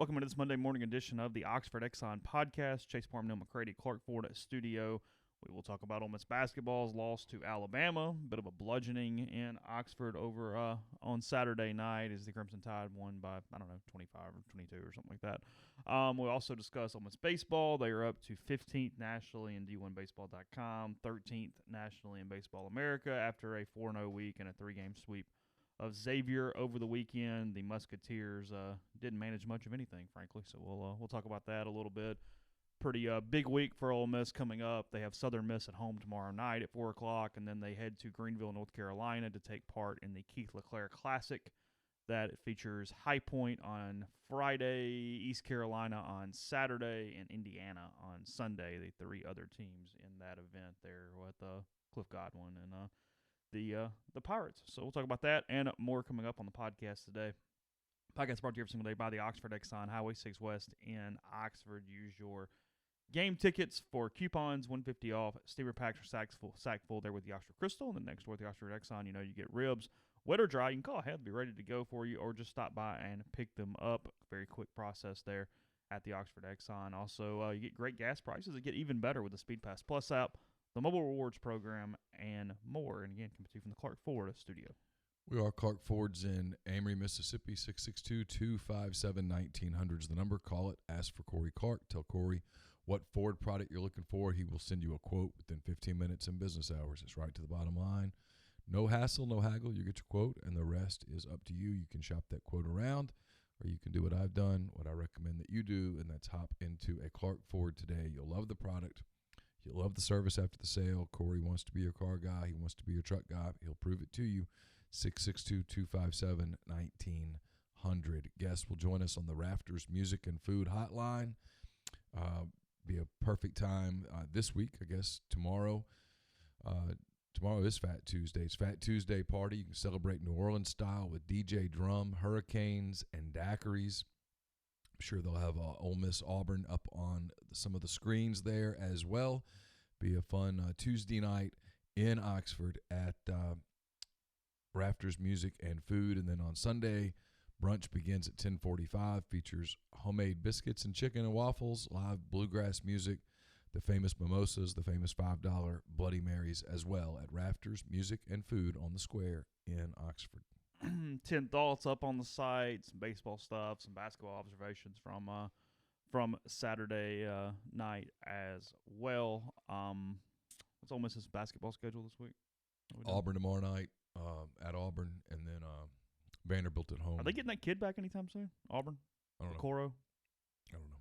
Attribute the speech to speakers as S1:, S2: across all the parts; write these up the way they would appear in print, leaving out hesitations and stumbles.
S1: Welcome to this Monday morning edition of the Oxford Exxon Podcast. Chase Parham and Neal McCready, Clark Ford at studio. We will talk about Ole Miss basketball's loss to Alabama. A bit of a bludgeoning in Oxford over on Saturday night as the Crimson Tide won by, 25 or 22 or something like that. We'll also discuss Ole Miss baseball. They are up to 15th nationally in D1Baseball.com, 13th nationally in Baseball America after a 4-0 week and a 3-game sweep of Xavier over the weekend. The Musketeers didn't manage much of anything, frankly, so we'll talk about that a little bit. Pretty big week for Ole Miss coming up. They have Southern Miss at home tomorrow night at 4 o'clock, and then they head to Greenville, North Carolina to take part in the Keith LeClaire Classic. That features High Point on Friday, East Carolina on Saturday, and Indiana on Sunday. The three other teams in that event there with Cliff Godwin and the Pirates. So we'll talk about that and more coming up on the podcast today. Podcast brought to you every single day by the Oxford Exxon, Highway 6 West in Oxford. Use your game tickets for coupons, $150 off. Steamer packs are sack full there with the Oxford Crystal. And then next door at the Oxford Exxon, you get ribs, wet or dry. You can call ahead, they'll be ready to go for you, or just stop by and pick them up. Very quick process there at the Oxford Exxon. Also, you get great gas prices. It get even better with the Speed Pass Plus app, the mobile rewards program, and more. And again, coming to you from the Clark Ford studio.
S2: We are Clark Ford's in Amory, Mississippi. 662-257-1900 is the number. Call it. Ask for Corey Clark. Tell Corey what Ford product you're looking for. He will send you a quote within 15 minutes in business hours. It's right to the bottom line. No hassle, no haggle. You get your quote, and the rest is up to you. You can shop that quote around, or you can do what I've done, what I recommend that you do, and that's hop into a Clark Ford today. You'll love the product. You'll love the service after the sale. Corey wants to be your car guy. He wants to be your truck guy. He'll prove it to you. 662-257-1900. Guests will join us on the Rafters Music and Food Hotline. Be a perfect time this week, I guess, tomorrow. Tomorrow is Fat Tuesday. It's Fat Tuesday party. You can celebrate New Orleans style with DJ Drum, Hurricanes, and daiquiris. I'm sure they'll have Ole Miss Auburn up on some of the screens there as well. Be a fun Tuesday night in Oxford at Rafters Music and Food. And then on Sunday, brunch begins at 10:45, features homemade biscuits and chicken and waffles, live bluegrass music, the famous mimosas, the famous $5 Bloody Marys as well at Rafters Music and Food on the Square in Oxford.
S1: 10 thoughts up on the site, some baseball stuff, some basketball observations from Saturday night as well. What's Ole Miss's basketball schedule this week?
S2: Auburn tomorrow night. At Auburn, and then Vanderbilt at home.
S1: Are they getting that kid back anytime soon? Auburn?
S2: I don't know.
S1: Coro?
S2: I don't know.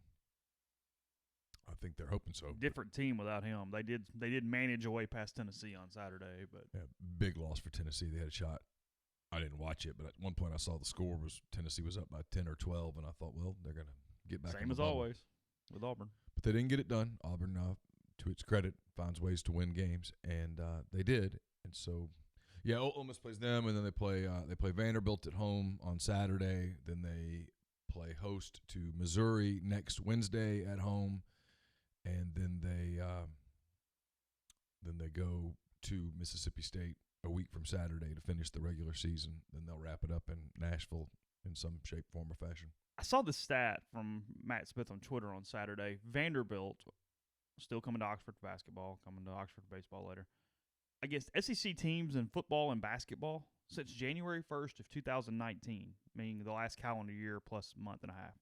S2: I think they're hoping so.
S1: Different team without him. They did manage away past Tennessee on Saturday, but
S2: yeah, big loss for Tennessee. They had a shot. I didn't watch it, but at one point I saw the score was Tennessee was up by 10 or 12, and I thought, well, they're going to get back.
S1: Same as always with Auburn.
S2: But they didn't get it done. Auburn, to its credit, finds ways to win games, and they did. And so. Yeah, Ole Miss plays them, and then they play Vanderbilt at home on Saturday. Then they play host to Missouri next Wednesday at home, and then they go to Mississippi State a week from Saturday to finish the regular season. Then they'll wrap it up in Nashville in some shape, form, or fashion.
S1: I saw this stat from Matt Smith on Twitter on Saturday. Vanderbilt still coming to Oxford for basketball, coming to Oxford for baseball later. Against SEC teams in football and basketball since January 1st of 2019, meaning the last calendar year plus month and a half.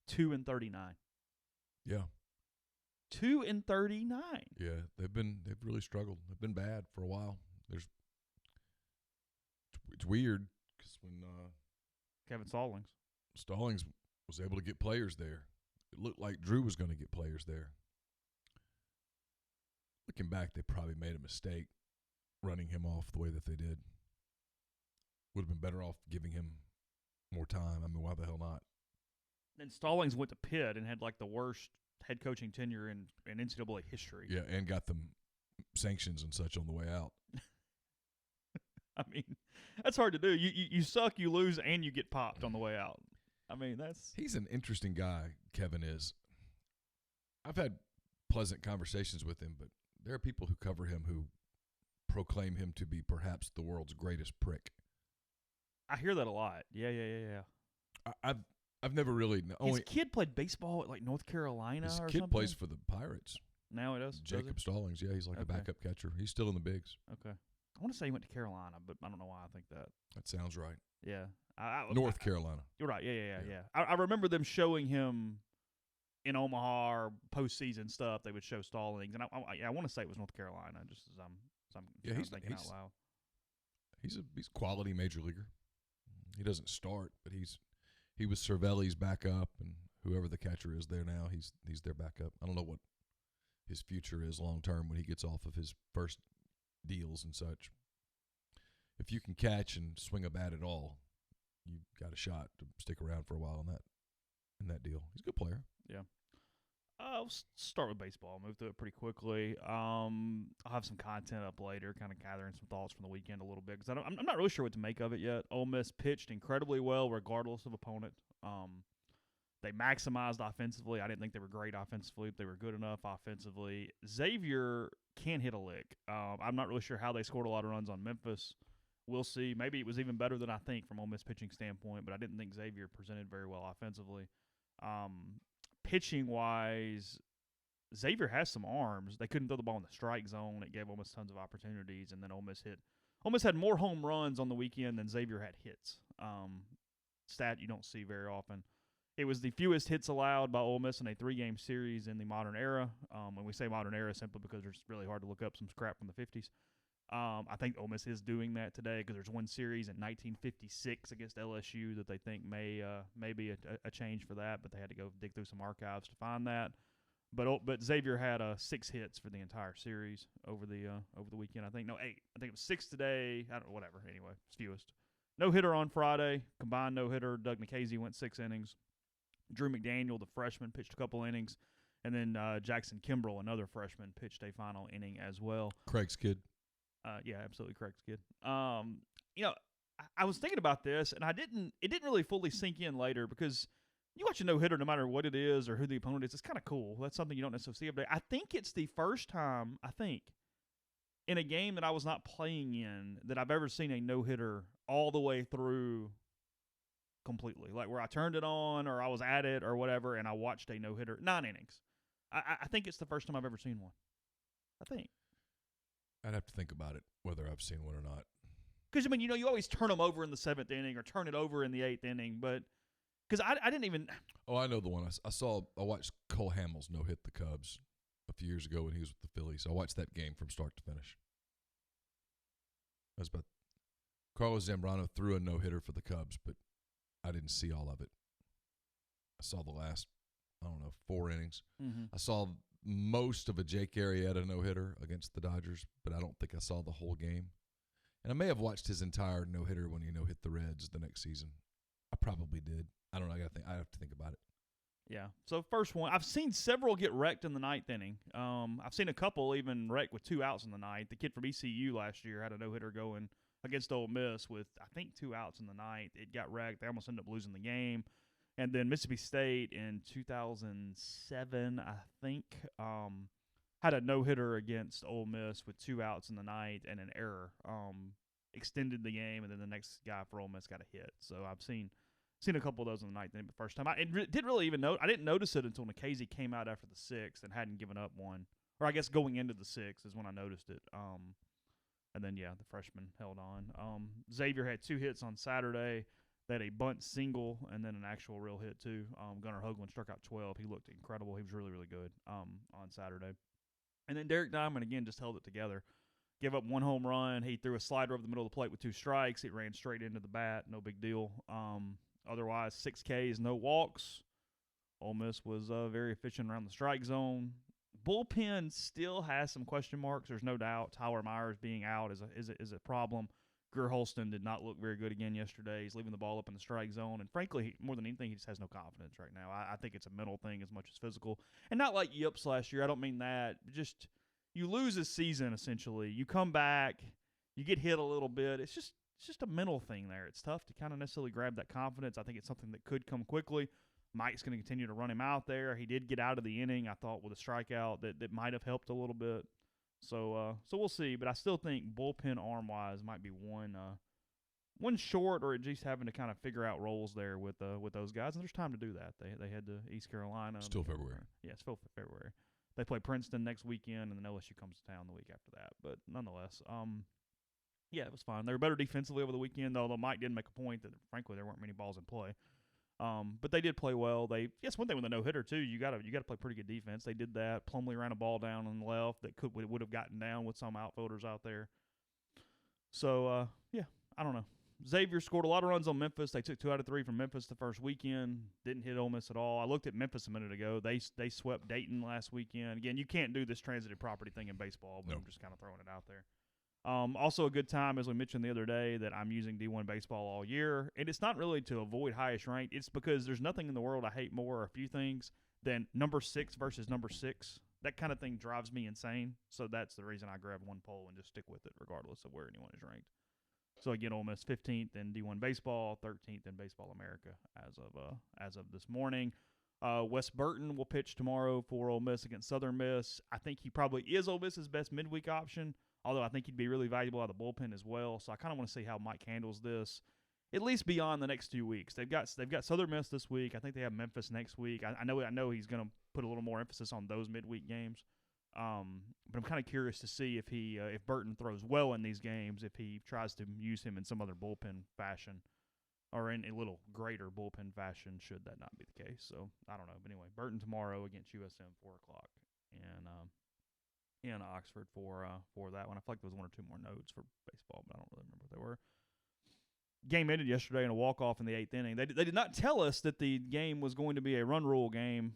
S1: 2-39.
S2: Yeah.
S1: 2-39.
S2: Yeah, they've really struggled. They've been bad for a while. It's weird because when
S1: Kevin Stallings
S2: was able to get players there, it looked like Drew was going to get players there. Looking back, they probably made a mistake running him off the way that they did. Would have been better off giving him more time. I mean, why the hell not?
S1: Then Stallings went to Pitt and had like the worst head coaching tenure in NCAA history.
S2: Yeah, and got them sanctions and such on the way out.
S1: I mean, that's hard to do. You suck, you lose, and you get popped on the way out. I mean,
S2: He's an interesting guy, Kevin is. I've had pleasant conversations with him, but there are people who cover him who proclaim him to be perhaps the world's greatest prick.
S1: I hear that a lot. Yeah.
S2: I've never really
S1: His kid played baseball at like North Carolina
S2: his
S1: or
S2: kid
S1: something.
S2: plays for the Pirates.
S1: Now he does.
S2: Jacob Stallings. Yeah, he's like a
S1: Okay.
S2: backup catcher. He's still in the bigs.
S1: Okay. I want to say he went to Carolina, but I don't know why I think that.
S2: That sounds right.
S1: Yeah.
S2: North Carolina.
S1: You're right. Yeah.
S2: Yeah.
S1: I remember them showing him in Omaha or postseason stuff. They would show Stallings, and I want to say it was North Carolina. Just as I'm thinking out loud.
S2: He's quality major leaguer. He doesn't start, but he was Cervelli's backup, and whoever the catcher is there now, he's their backup. I don't know what his future is long term when he gets off of his first deals and such. If you can catch and swing a bat at all, you've got a shot to stick around for a while in that deal. He's a good player.
S1: Yeah. I'll start with baseball. I'll move through it pretty quickly. I'll have some content up later, kind of gathering some thoughts from the weekend a little bit because I'm not really sure what to make of it yet. Ole Miss pitched incredibly well regardless of opponent. They maximized offensively. I didn't think they were great offensively, but they were good enough offensively. Xavier can't hit a lick. I'm not really sure how they scored a lot of runs on Memphis. We'll see. Maybe it was even better than I think from Ole Miss pitching standpoint, but I didn't think Xavier presented very well offensively. Pitching-wise, Xavier has some arms. They couldn't throw the ball in the strike zone. It gave Ole Miss tons of opportunities, and then Ole Miss had more home runs on the weekend than Xavier had hits. Stat you don't see very often. It was the fewest hits allowed by Ole Miss in a 3-game series in the modern era. When we say modern era, simply because it's really hard to look up some crap from the 50s. I think Ole Miss is doing that today because there's one series in 1956 against LSU that they think may be a change for that, but they had to go dig through some archives to find that. But Xavier had 6 hits for the entire series over the weekend. I think 8. I think it was 6 today. I don't know, whatever. Anyway, it's fewest. No hitter on Friday. Combined no hitter. Doug Nikhazy went 6 innings. Drew McDaniel, the freshman, pitched a couple innings, and then Jackson Kimbrell, another freshman, pitched a final inning as well.
S2: Craig's kid.
S1: Yeah, absolutely correct, kid. I was thinking about this, and it didn't really fully sink in later because you watch a no-hitter no matter what it is or who the opponent is. It's kind of cool. That's something you don't necessarily see every day. I think it's the first time, in a game that I was not playing in that I've ever seen a no-hitter all the way through completely. Like where I turned it on or I was at it or whatever, and I watched a no-hitter. 9 innings. I think it's the first time I've ever seen one. I think.
S2: I'd have to think about it, whether I've seen one or not.
S1: Because, you always turn them over in the 7th inning or turn it over in the 8th inning. But because I didn't even –
S2: Oh, I know the one. I watched Cole Hamels no-hit the Cubs a few years ago when he was with the Phillies. I watched that game from start to finish. That's about – Carlos Zambrano threw a no-hitter for the Cubs, but I didn't see all of it. I saw the last, 4 innings.
S1: Mm-hmm.
S2: I saw – most of a Jake Arrieta no-hitter against the Dodgers, but I don't think I saw the whole game. And I may have watched his entire no-hitter when he no-hit the Reds the next season. I probably did. I don't know. I have to think about it.
S1: Yeah. So first one, I've seen several get wrecked in the 9th inning. I've seen a couple even wrecked with 2 outs in the 9th. The kid from ECU last year had a no-hitter going against Ole Miss with, I think, 2 outs in the 9th. It got wrecked. They almost ended up losing the game. And then Mississippi State in 2007, I think, had a no-hitter against Ole Miss with 2 outs in the 9th and an error. Extended the game, and then the next guy for Ole Miss got a hit. So I've seen a couple of those in the 9th inning the first time. I didn't really even know. I didn't notice it until Nikhazy came out after the 6th and hadn't given up one. Or I guess going into the 6th is when I noticed it. And then, the freshman held on. Xavier had 2 hits on Saturday. They had a bunt single and then an actual real hit, too. Gunnar Hoagland struck out 12. He looked incredible. He was really, really good on Saturday. And then Derek Diamond, again, just held it together. Gave up 1 home run. He threw a slider over the middle of the plate with 2 strikes. It ran straight into the bat. No big deal. Otherwise, 6 Ks, no walks. Ole Miss was very efficient around the strike zone. Bullpen still has some question marks. There's no doubt. Tyler Myers being out is a problem. Greer Holston did not look very good again yesterday. He's leaving the ball up in the strike zone. And frankly, more than anything, he just has no confidence right now. I think it's a mental thing as much as physical. And not like Yips last year. I don't mean that. Just you lose a season, essentially. You come back. You get hit a little bit. It's just a mental thing there. It's tough to kind of necessarily grab that confidence. I think it's something that could come quickly. Mike's going to continue to run him out there. He did get out of the inning, I thought, with a strikeout that might have helped a little bit. So we'll see, but I still think bullpen arm-wise might be one one short, or at least having to kind of figure out roles there with those guys. And there's time to do that. They head to East Carolina.
S2: Still February.
S1: Yeah, it's still February. They play Princeton next weekend, and then LSU comes to town the week after that. But nonetheless, yeah, it was fine. They were better defensively over the weekend, although Mike did make a point that, frankly, there weren't many balls in play. But they did play well. Yes, one thing with a no-hitter, too, you got to play pretty good defense. They did that. Plumlee ran a ball down on the left that would have gotten down with some outfielders out there. So, yeah, I don't know. Xavier scored a lot of runs on Memphis. They took 2 out of 3 from Memphis the first weekend. Didn't hit Ole Miss at all. I looked at Memphis a minute ago. They swept Dayton last weekend. Again, you can't do this transitive property thing in baseball, but I'm just kind of throwing it out there. Also a good time, as we mentioned the other day, that I'm using D1 baseball all year. And it's not really to avoid highest ranked. It's because there's nothing in the world I hate more, or a few things, than number 6 versus number 6. That kind of thing drives me insane. So that's the reason I grab one poll and just stick with it regardless of where anyone is ranked. So again, Ole Miss 15th in D1 baseball, 13th in Baseball America as of this morning. Wes Burton will pitch tomorrow for Ole Miss against Southern Miss. I think he probably is Ole Miss's best midweek option, although I think he'd be really valuable out of the bullpen as well. So I kind of want to see how Mike handles this, at least beyond the next 2 weeks. They've got Southern Miss this week. I think they have Memphis next week. I know he's going to put a little more emphasis on those midweek games. But I'm kind of curious to see if Burton throws well in these games, if he tries to use him in some other bullpen fashion, or in a little greater bullpen fashion, should that not be the case. So I don't know. But anyway, Burton tomorrow against USM 4:00 in Oxford for that one. I feel like there was 1 or 2 more notes for baseball, but I don't really remember what they were. Game ended yesterday in a walk-off in the 8th inning. They did not tell us that the game was going to be a run rule game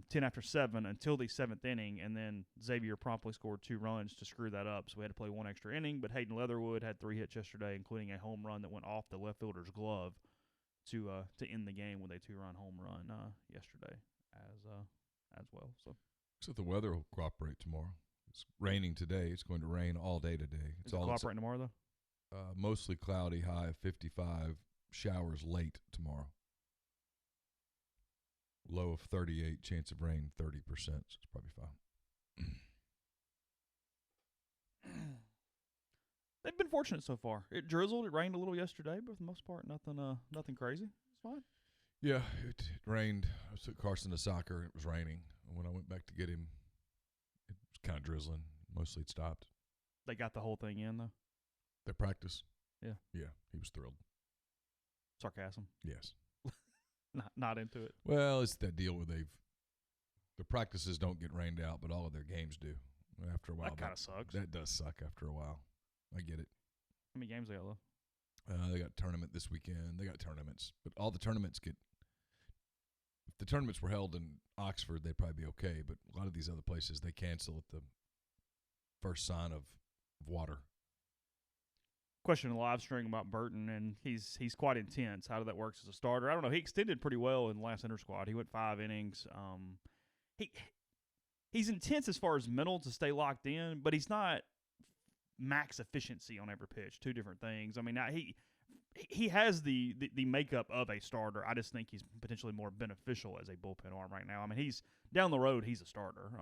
S1: 10 after 7 until the 7th inning, and then Xavier promptly scored 2 runs to screw that up, so we had to play 1 extra inning. But Hayden Leatherwood had 3 hits yesterday, including a home run that went off the left fielder's glove to end the game with a 2-run home run yesterday as well. So
S2: the weather will cooperate tomorrow. It's raining today. It's going to rain all day today.
S1: Is it cooperating tomorrow, though?
S2: Mostly cloudy, high of 55, showers late tomorrow. Low of 38, chance of rain 30%, so it's probably fine.
S1: They've been fortunate so far. It drizzled, it rained a little yesterday, but for the most part, nothing crazy. It's fine.
S2: Yeah, it rained. I took Carson to soccer. It was raining. And when I went back to get him, it was kind of drizzling. Mostly it stopped.
S1: They got the whole thing in, though?
S2: Their practice?
S1: Yeah.
S2: Yeah, he was thrilled.
S1: Sarcasm?
S2: Yes.
S1: Not into it.
S2: Well, it's that deal where the practices don't get rained out, but all of their games do. After a while.
S1: That kind of sucks.
S2: That does suck after a while. I get it.
S1: How many games they got left?
S2: They got a tournament this weekend. They got tournaments. But all the tournaments if the tournaments were held in Oxford, they'd probably be okay. But a lot of these other places, they cancel at the first sign of water.
S1: Question in the live stream about Burton, and he's quite intense. How did that work as a starter? I don't know. He extended pretty well in the last inter-squad. He went 5 innings. He's intense as far as mental to stay locked in, but he's not max efficiency on every pitch. 2 different things. I mean, he has the makeup of a starter. I just think he's potentially more beneficial as a bullpen arm right now. I mean, he's down the road. He's a starter.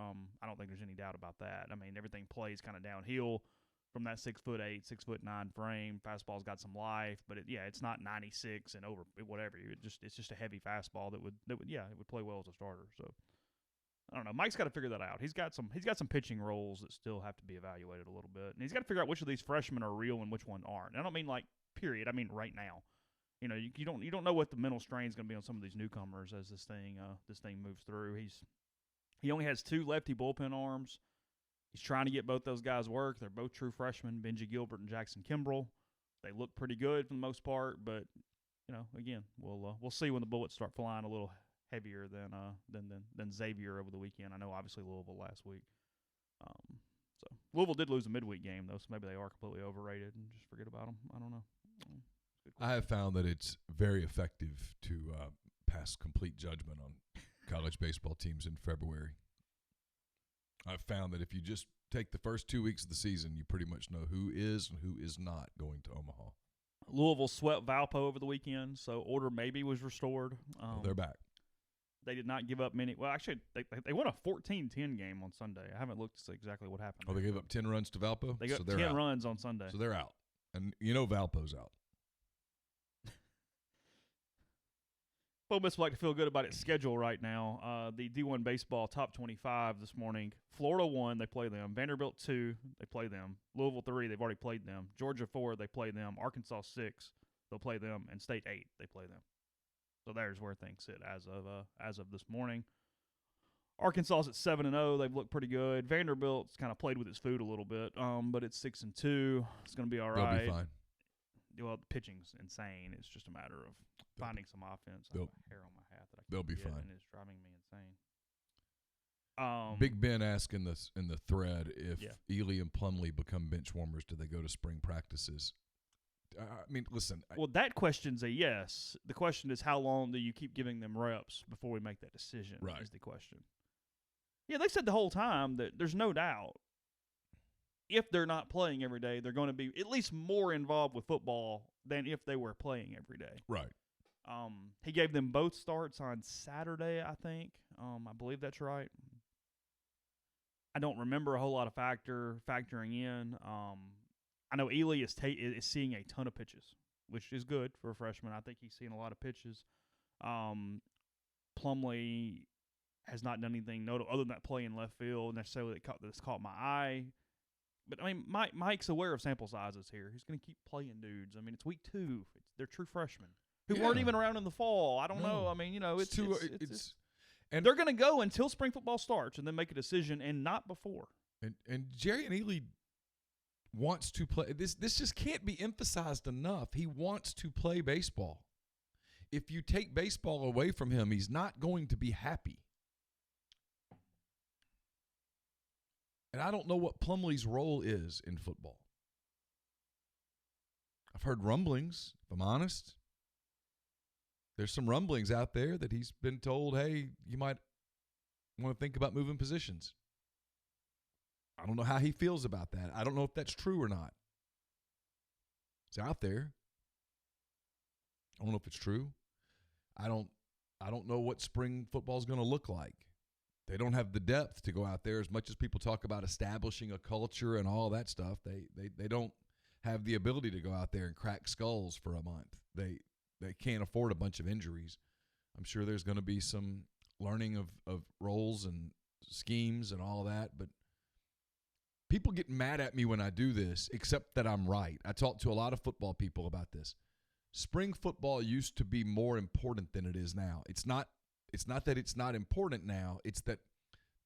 S1: I don't think there's any doubt about that. I mean, everything plays kind of downhill from that 6'8", 6'9" frame. Fastball's got some life, but it's not 96 and over whatever. It's just a heavy fastball that would play well as a starter. So I don't know. Mike's got to figure that out. He's got some pitching roles that still have to be evaluated a little bit, and he's got to figure out which of these freshmen are real and which one aren't. And I don't mean like period. I mean right now. You know, you don't know what the mental strain is going to be on some of these newcomers as this thing moves through. He only has 2 lefty bullpen arms. He's trying to get both those guys work. They're both true freshmen, Benji Gilbert and Jackson Kimbrell. They look pretty good for the most part, but again, we'll see when the bullets start flying a little heavier than Xavier over the weekend. I know obviously Louisville last week. So Louisville did lose a midweek game though, so maybe they are completely overrated and just forget about them. I don't know.
S2: I have found that it's very effective to pass complete judgment on college baseball teams in February. I've found that if you just take the first 2 weeks of the season, you pretty much know who is and who is not going to Omaha.
S1: Louisville swept Valpo over the weekend, so order maybe was restored.
S2: They're back.
S1: They did not give up many. Well, actually, they won a 14-10 game on Sunday. I haven't looked to see exactly what happened.
S2: Oh, they gave up 10 runs to Valpo?
S1: They got 10 runs on Sunday.
S2: So they're out. And Valpo's out.
S1: Ole Miss would like to feel good about its schedule right now. The D1 baseball top 25 this morning. Florida 1, they play them. Vanderbilt 2, they play them. Louisville 3, they've already played them. Georgia 4, they play them. Arkansas 6, they'll play them. And State 8, they play them. So there's where things sit as of this morning. Arkansas's at 7-0. They've looked pretty good. Vanderbilt's kind of played with its food a little bit, but it's 6-2. It's going to be all right.
S2: They'll be fine.
S1: Well, the pitching's insane. It's just a matter of finding some offense. I have a hair on my hat that I
S2: they'll
S1: can't
S2: be
S1: get,
S2: fine.
S1: And it's driving me insane.
S2: Big Ben asked in the thread if Ely and Plumlee become bench warmers, do they go to spring practices? I mean, listen.
S1: Well, that question's a yes. The question is, how long do you keep giving them reps before we make that decision?
S2: Right.
S1: Is the question. Yeah, they said the whole time that there's no doubt if they're not playing every day, they're going to be at least more involved with football than if they were playing every day.
S2: Right.
S1: He gave them both starts on Saturday, I think. I believe that's right. I don't remember a whole lot of factoring in. I know Ely is seeing a ton of pitches, which is good for a freshman. I think he's seeing a lot of pitches. Plumlee has not done anything notable other than that play in left field necessarily that's caught my eye. But, I mean, Mike's aware of sample sizes here. He's going to keep playing dudes. I mean, it's week 2. They're true freshmen who weren't even around in the fall. I don't know. I mean, it's and they're going to go until spring football starts and then make a decision, and not before.
S2: And Jerry and Ely wants to play. This just can't be emphasized enough. He wants to play baseball. If you take baseball away from him, he's not going to be happy. And I don't know what Plumlee's role is in football. I've heard rumblings, if I'm honest. There's some rumblings out there that he's been told, hey, you might want to think about moving positions. I don't know how he feels about that. I don't know if that's true or not. It's out there. I don't know if it's true. I don't know what spring football is going to look like. They don't have the depth to go out there. As much as people talk about establishing a culture and all that stuff, they don't have the ability to go out there and crack skulls for a month. They can't afford a bunch of injuries. I'm sure there's going to be some learning of roles and schemes and all that, but people get mad at me when I do this, except that I'm right. I talk to a lot of football people about this. Spring football used to be more important than it is now. It's not that it's not important now. It's that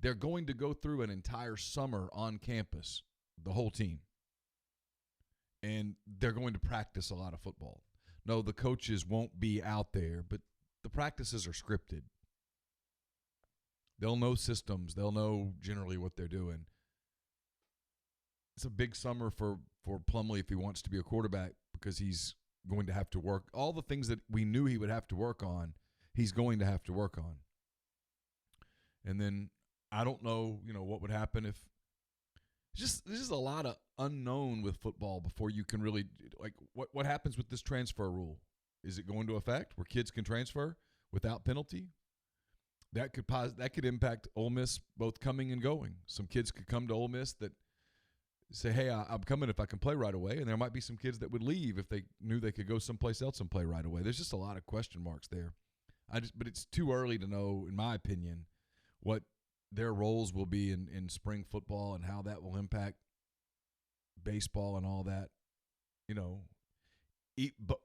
S2: they're going to go through an entire summer on campus, the whole team. And they're going to practice a lot of football. No, the coaches won't be out there, but the practices are scripted. They'll know systems. They'll know generally what they're doing. It's a big summer for Plumlee if he wants to be a quarterback, because he's going to have to work. All the things that we knew he would have to work on, he's going to have to work on. And then I don't know, what would happen if there's just a lot of unknown with football before you can really, like, what happens with this transfer rule? Is it going to affect where kids can transfer without penalty? That could impact Ole Miss both coming and going. Some kids could come to Ole Miss that say, hey, I'm coming if I can play right away. And there might be some kids that would leave if they knew they could go someplace else and play right away. There's just a lot of question marks there. But it's too early to know, in my opinion, what their roles will be in spring football and how that will impact baseball and all that.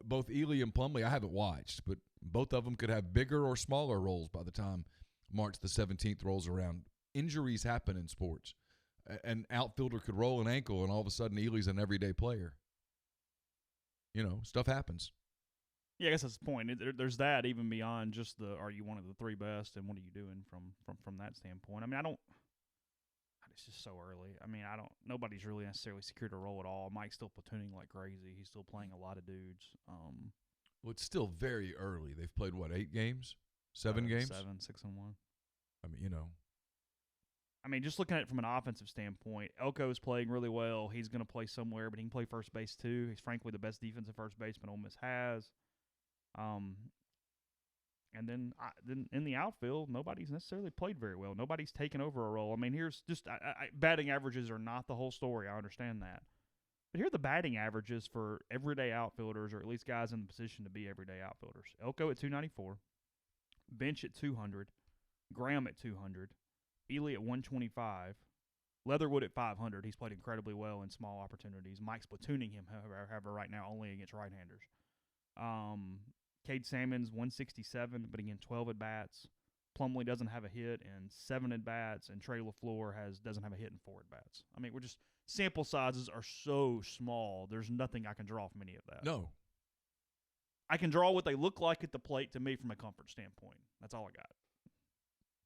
S2: Both Ely and Plumlee, I haven't watched, but both of them could have bigger or smaller roles by the time March the 17th rolls around. Injuries happen in sports. An outfielder could roll an ankle, and all of a sudden Ely's an everyday player. Stuff happens.
S1: Yeah, I guess that's the point. There's that even beyond just are you one of the 3 best, and what are you doing from that standpoint? I mean, it's just so early. I mean, nobody's really necessarily secured a role at all. Mike's still platooning like crazy. He's still playing a lot of dudes.
S2: Well, it's still very early. They've played, 8 games? 7 games?
S1: 7, 6-1.
S2: I mean,
S1: I mean, just looking at it from an offensive standpoint, Elko is playing really well. He's going to play somewhere, but he can play first base too. He's frankly the best defensive first baseman Ole Miss has. And then in the outfield, nobody's necessarily played very well. Nobody's taken over a role. I mean, here's just batting averages are not the whole story. I understand that. But here are the batting averages for everyday outfielders, or at least guys in the position to be everyday outfielders. Elko at 294. Bench at 200, Graham at 200, Ely at 125, Leatherwood at 500. He's played incredibly well in small opportunities. Mike's platooning him, however, right now only against right-handers. Cade Salmon's 167, but again, 12 at-bats. Plumlee doesn't have a hit and 7 at-bats, and Trey LaFleur doesn't have a hit and 4 at-bats. I mean, sample sizes are so small, there's nothing I can draw from any of that.
S2: No.
S1: I can draw what they look like at the plate to me from a comfort standpoint. That's all I got.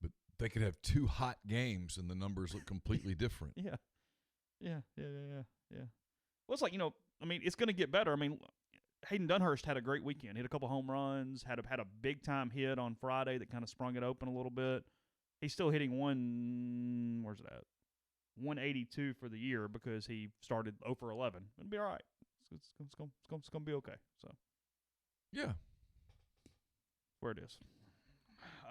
S2: But they could have 2 hot games and the numbers look completely different.
S1: Yeah. Well, it's like, it's going to get better. I mean, Hayden Dunhurst had a great weekend. Hit a couple home runs, had a big-time hit on Friday that kind of sprung it open a little bit. He's still hitting 182 for the year because he started 0 for 11. It'll be all right. It's going to be okay. So,
S2: yeah.
S1: Where it is.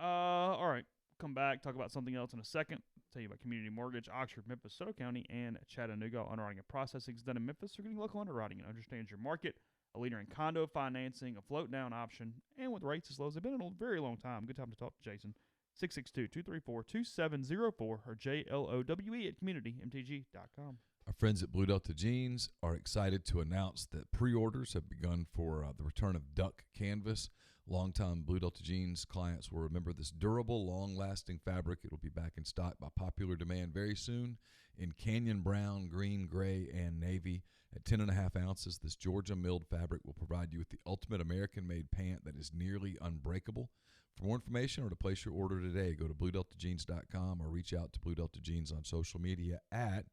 S1: All right. Come back, talk about something else in a second. Tell you about Community Mortgage, Oxford, Memphis, Soto County, and Chattanooga. Underwriting and processing is done in Memphis. They're getting local underwriting and understands your market. A leader in condo financing, a float-down option, and with rates as low as they've been in a very long time. Good time to talk to Jason. 662-234-2704 or JLOWE@communitymtg.com.
S2: Our friends at Blue Delta Jeans are excited to announce that pre-orders have begun for the return of Duck Canvas. Longtime Blue Delta Jeans clients will remember this durable, long-lasting fabric. It will be back in stock by popular demand very soon in canyon brown, green, gray, and navy. At 10.5 ounces, this Georgia-milled fabric will provide you with the ultimate American-made pant that is nearly unbreakable. For more information or to place your order today, go to BlueDeltaJeans.com or reach out to Blue Delta Jeans on social media at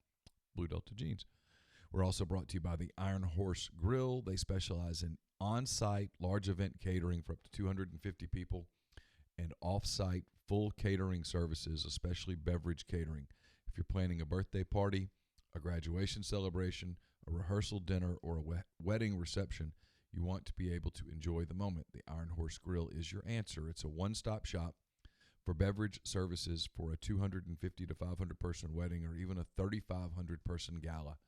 S2: Blue Delta Jeans. We're also brought to you by the Iron Horse Grill. They specialize in on-site large event catering for up to 250 people and off-site full catering services, especially beverage catering. If you're planning a birthday party, a graduation celebration, a rehearsal dinner, or a wedding reception, you want to be able to enjoy the moment. The Iron Horse Grill is your answer. It's a one-stop shop for beverage services for a 250 to 500 person wedding or even a 3,500 person gala.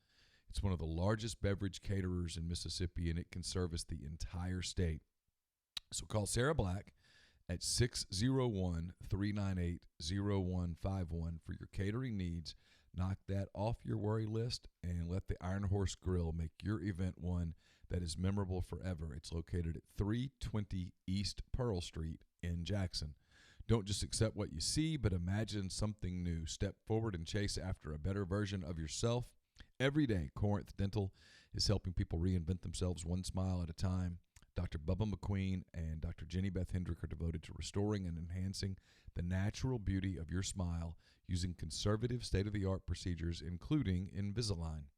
S2: It's one of the largest beverage caterers in Mississippi, and it can service the entire state. So call Sarah Black at 601-398-0151 for your catering needs. Knock that off your worry list and let the Iron Horse Grill make your event one that is memorable forever. It's located at 320 East Pearl Street in Jackson. Don't just accept what you see, but imagine something new. Step forward and chase after a better version of yourself. Every day, Corinth Dental is helping people reinvent themselves one smile at a time. Dr. Bubba McQueen and Dr. Jenny Beth Hendrick are devoted to restoring and enhancing the natural beauty of your smile using conservative state-of-the-art procedures, including Invisalign.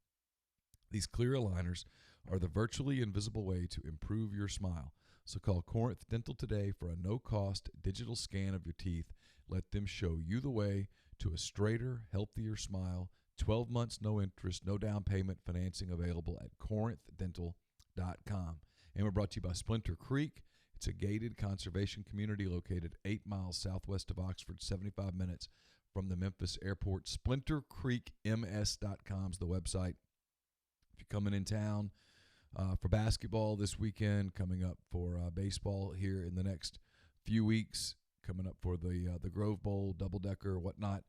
S2: These clear aligners are the virtually invisible way to improve your smile. So call Corinth Dental today for a no-cost digital scan of your teeth. Let them show you the way to a straighter, healthier smile. 12 months, no interest, no down payment, financing available at corinthdental.com. And we're brought to you by Splinter Creek. It's a gated conservation community located 8 miles southwest of Oxford, 75 minutes from the Memphis airport. SplinterCreekMS.com is the website. If you're coming in town for basketball this weekend, coming up for baseball here in the next few weeks, coming up for the Grove Bowl, double-decker, whatnot,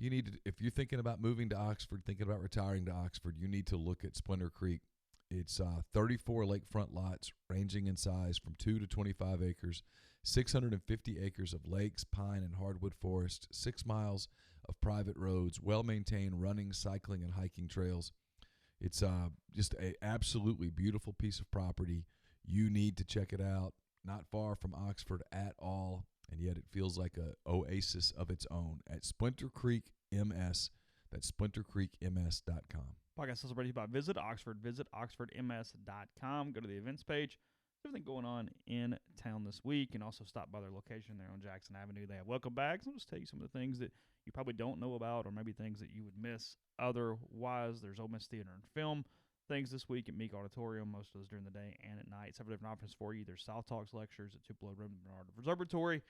S2: you need to, if you're thinking about moving to Oxford, thinking about retiring to Oxford, you need to look at Splinter Creek. It's 34 lakefront lots ranging in size from 2 to 25 acres, 650 acres of lakes, pine, and hardwood forest, 6 miles of private roads, well-maintained running, cycling, and hiking trails. It's just an absolutely beautiful piece of property. You need to check it out. Not far from Oxford at all, and yet it feels like an oasis of its own at Splinter Creek MS. That's splintercreekms.com.
S1: Podcast is brought to you by Visit Oxford. Visit oxfordms.com. Go to the events page. There's everything going on in town this week, and also stop by their location there on Jackson Avenue. They have welcome bags. I'll just tell you some of the things that you probably don't know about, or maybe things that you would miss otherwise. There's Ole Miss Theater and Film things this week at Meek Auditorium, most of those during the day and at night. Several different options for you. There's South Talks lectures at Tupelo Room Bernard Observatory.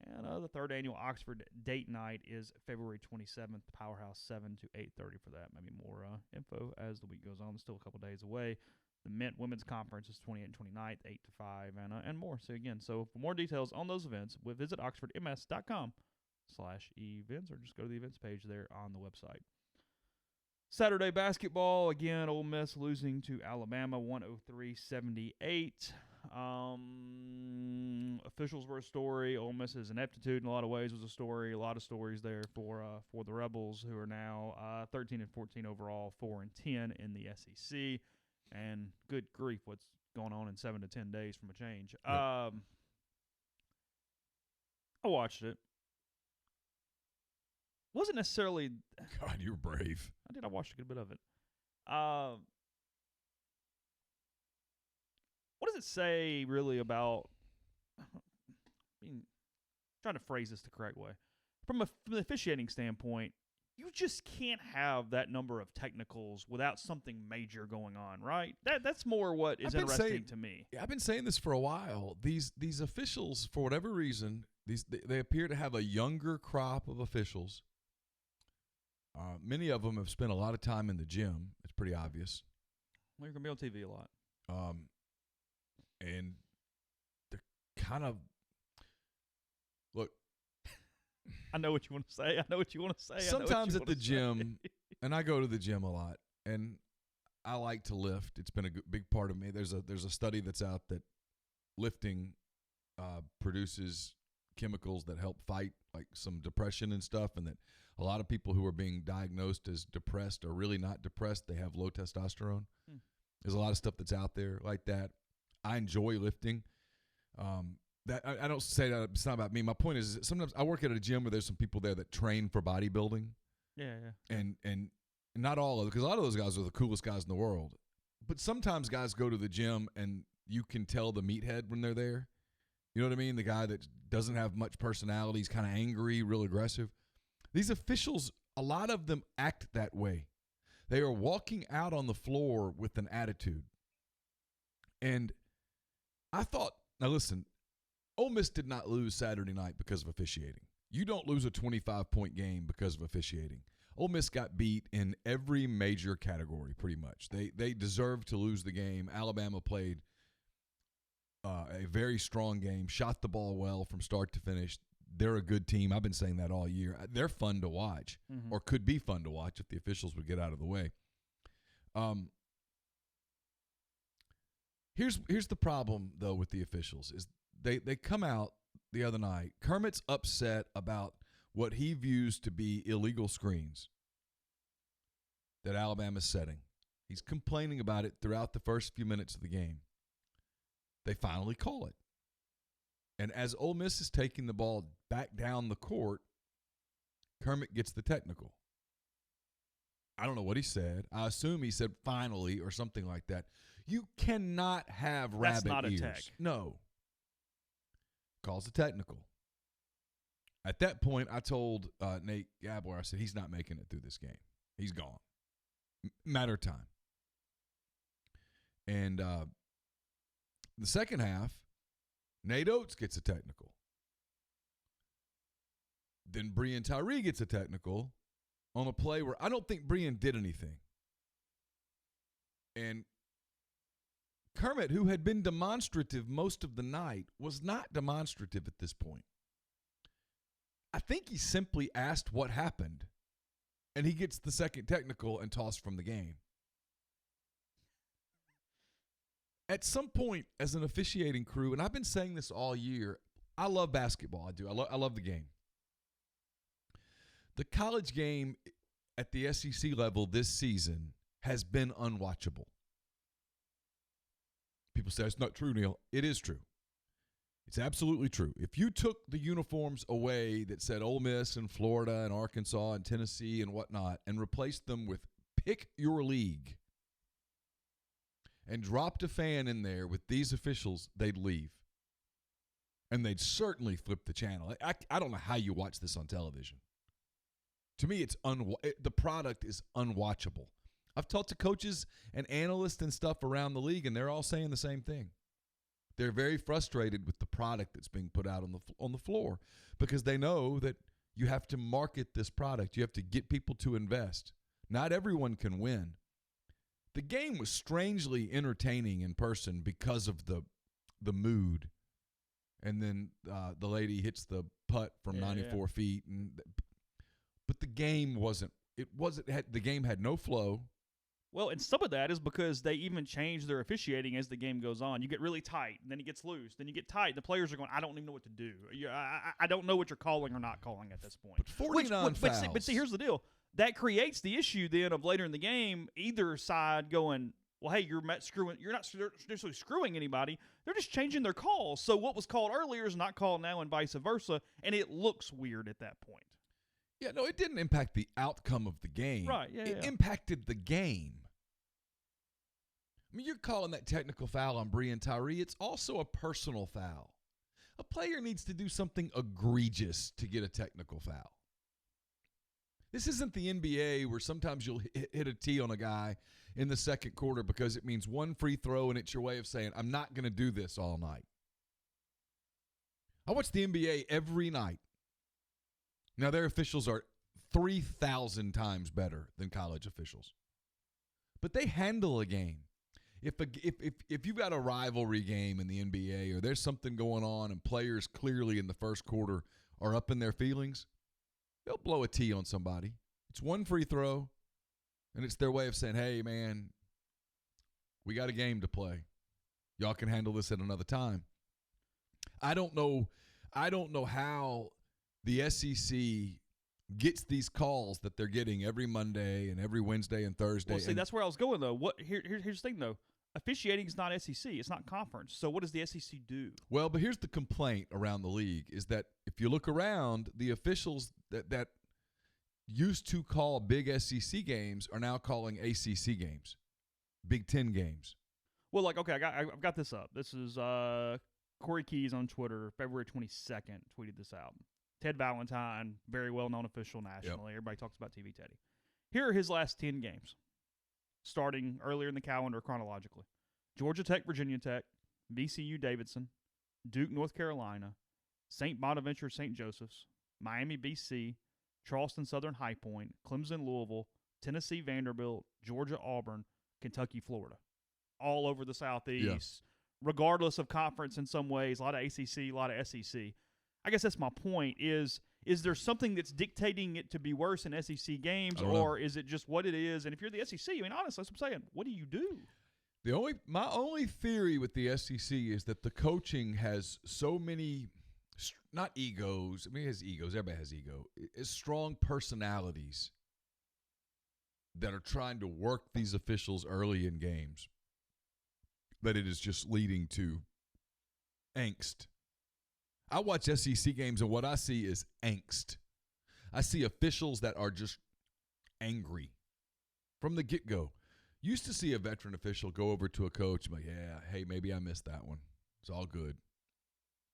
S1: And the third annual Oxford Date Night is February 27th, Powerhouse 7 to 8:30 for that. Maybe more info as the week goes on. It's still a couple days away. The Women's Conference is 28th and 29th, 8 to 5, and more. So, again, for more details on those events, visit oxfordms.com/events or just go to the events page there on the website. Saturday basketball, again, Ole Miss losing to Alabama 103-78. Officials were a story. Ole Miss's ineptitude in a lot of ways was a story. A lot of stories there for the Rebels, who are now 13-14 overall, 4-10 in the SEC. And good grief, what's going on in 7 to 10 days from a change.
S2: Yep.
S1: I watched it. Wasn't necessarily.
S2: God, you're brave.
S1: I did. I watched a good bit of it. What does it say really about? Trying to phrase this the correct way. From the officiating standpoint, you just can't have that number of technicals without something major going on, right? That's more what is interesting to me.
S2: I've been saying this for a while. These officials, for whatever reason, they appear to have a younger crop of officials. Many of them have spent a lot of time in the gym. It's pretty obvious.
S1: Well, you're going to be on TV a lot.
S2: And they're kind of – look.
S1: I know what you want to say.
S2: Sometimes at the gym, and I go to the gym a lot, and I like to lift. It's been a big part of me. There's a study that's out that lifting produces chemicals that help fight like some depression and stuff, and that a lot of people who are being diagnosed as depressed are really not depressed. They have low testosterone. There's a lot of stuff that's out there like that. I enjoy lifting. That I don't say that it's not about me. My point is sometimes I work at a gym where there's some people there that train for bodybuilding.
S1: Yeah.
S2: And not all of them, because a lot of those guys are the coolest guys in the world. But sometimes guys go to the gym and you can tell the meathead when they're there. You know what I mean? The guy that doesn't have much personality, he's kind of angry, real aggressive. These officials, a lot of them act that way. They are walking out on the floor with an attitude. And I thought, now listen, Ole Miss did not lose Saturday night because of officiating. You don't lose a 25-point game because of officiating. Ole Miss got beat in every major category pretty much. They deserved to lose the game. Alabama played a very strong game, shot the ball well from start to finish. They're a good team. I've been saying that all year. They're fun to watch, or could be fun to watch if the officials would get out of the way. Here's the problem, though, with the officials is they come out the other night. Kermit's upset about what he views to be illegal screens that Alabama's setting. He's complaining about it throughout the first few minutes of the game. They finally call it. And as Ole Miss is taking the ball back down the court, Kermit gets the technical. I don't know what he said. I assume he said finally or something like that. You cannot have rabbit ears.
S1: That's not a tech.
S2: No. Calls a technical. At that point, I told Nate Gabler, I said, he's not making it through this game. He's gone. Matter of time. And the second half, Nate Oates gets a technical. Then Breon Tyree gets a technical on a play where I don't think Breon did anything. And Kermit, who had been demonstrative most of the night, was not demonstrative at this point. I think he simply asked what happened, and he gets the second technical and tossed from the game. At some point, as an officiating crew, and I've been saying this all year, I love basketball. I do. I love the game. The college game at the SEC level this season has been unwatchable. People say it's not true, Neil. It is true. It's absolutely true. If you took the uniforms away that said Ole Miss and Florida and Arkansas and Tennessee and whatnot and replaced them with pick your league and dropped a fan in there with these officials, they'd leave. And they'd certainly flip the channel. I don't know how you watch this on television. To me, the product is unwatchable. I've talked to coaches and analysts and stuff around the league, and they're all saying the same thing. They're very frustrated with the product that's being put out on the floor because they know that you have to market this product. You have to get people to invest. Not everyone can win, The game was strangely entertaining in person because of the mood. And then the lady hits the putt from 94 feet, but the game wasn't. The game had no flow.
S1: Well, and some of that is because they even change their officiating as the game goes on. You get really tight, and then it gets loose. Then you get tight. The players are going, I don't even know what to do. I don't know what you're calling or not calling at this point.
S2: But 49 fouls.
S1: But see, here's the deal. That creates the issue then of later in the game, either side going, well, hey, you're not necessarily screwing anybody. They're just changing their calls. So what was called earlier is not called now and vice versa, and it looks weird at that point.
S2: Yeah, no, it didn't impact the outcome of the game.
S1: Right,
S2: It impacted the game. I mean, you're calling that technical foul on Breein Tyree. It's also a personal foul. A player needs to do something egregious to get a technical foul. This isn't the NBA where sometimes you'll hit a tee on a guy in the second quarter because it means one free throw and it's your way of saying, I'm not going to do this all night. I watch the NBA every night. Now, their officials are 3,000 times better than college officials. But they handle a game. If you've got a rivalry game in the NBA or there's something going on and players clearly in the first quarter are up in their feelings, they'll blow a tee on somebody. It's one free throw, and it's their way of saying, hey, man, we got a game to play. Y'all can handle this at another time. I don't know how the SEC gets these calls that they're getting every Monday and every Wednesday and Thursday.
S1: Well, see, that's where I was going, though. Here's the thing, though. Officiating is not SEC. It's not conference. So what does the SEC do?
S2: Well, but here's the complaint around the league is that if you look around, the officials that used to call big SEC games are now calling ACC games, Big Ten games.
S1: Well, okay, I've got this up. This is Corey Keys on Twitter, February 22nd, tweeted this out. Ted Valentine, very well-known official nationally. Yep. Everybody talks about TV Teddy. Here are his last 10 games, starting earlier in the calendar chronologically. Georgia Tech, Virginia Tech, VCU, Davidson, Duke, North Carolina, St. Bonaventure, St. Joseph's, Miami, BC, Charleston, Southern High Point, Clemson, Louisville, Tennessee, Vanderbilt, Georgia, Auburn, Kentucky, Florida. All over the Southeast, regardless of conference in some ways, a lot of ACC, a lot of SEC. I guess that's my point is there something that's dictating it to be worse in SEC games, or is it just what it is? And if you're the SEC, I mean, honestly, that's what I'm saying. What do you do?
S2: My only theory with the SEC is that the coaching has so many, not egos. I mean, it has egos. Everybody has ego. It's strong personalities that are trying to work these officials early in games. That it is just leading to angst. I watch SEC games, and what I see is angst. I see officials that are just angry from the get-go. Used to see a veteran official go over to a coach and be like, yeah, hey, maybe I missed that one. It's all good.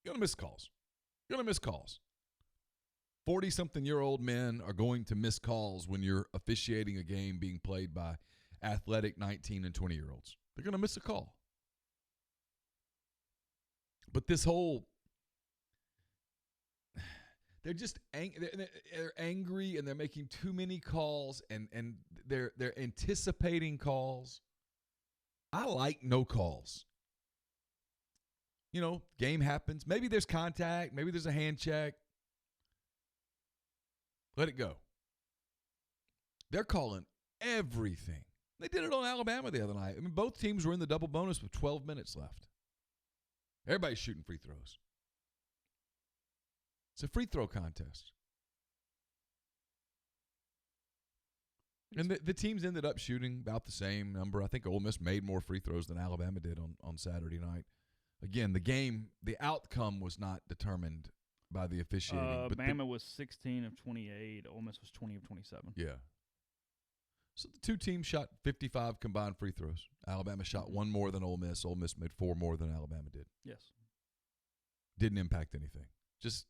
S2: You're going to miss calls. 40-something-year-old men are going to miss calls when you're officiating a game being played by athletic 19 and 20-year-olds. They're going to miss a call. But this whole they're just they're angry and they're making too many calls and they're anticipating calls. I like no calls. You know, game happens. Maybe there's contact. Maybe there's a hand check. Let it go. They're calling everything. They did it on Alabama the other night. I mean, both teams were in the double bonus with 12 minutes left. Everybody's shooting free throws. It's a free throw contest. And the teams ended up shooting about the same number. I think Ole Miss made more free throws than Alabama did on Saturday night. Again, the outcome was not determined by the officiating.
S1: Bama was 16 of 28. Ole Miss was 20 of 27.
S2: Yeah. So the two teams shot 55 combined free throws. Alabama shot one more than Ole Miss. Ole Miss made 4 more than Alabama did.
S1: Yes.
S2: Didn't impact anything. Just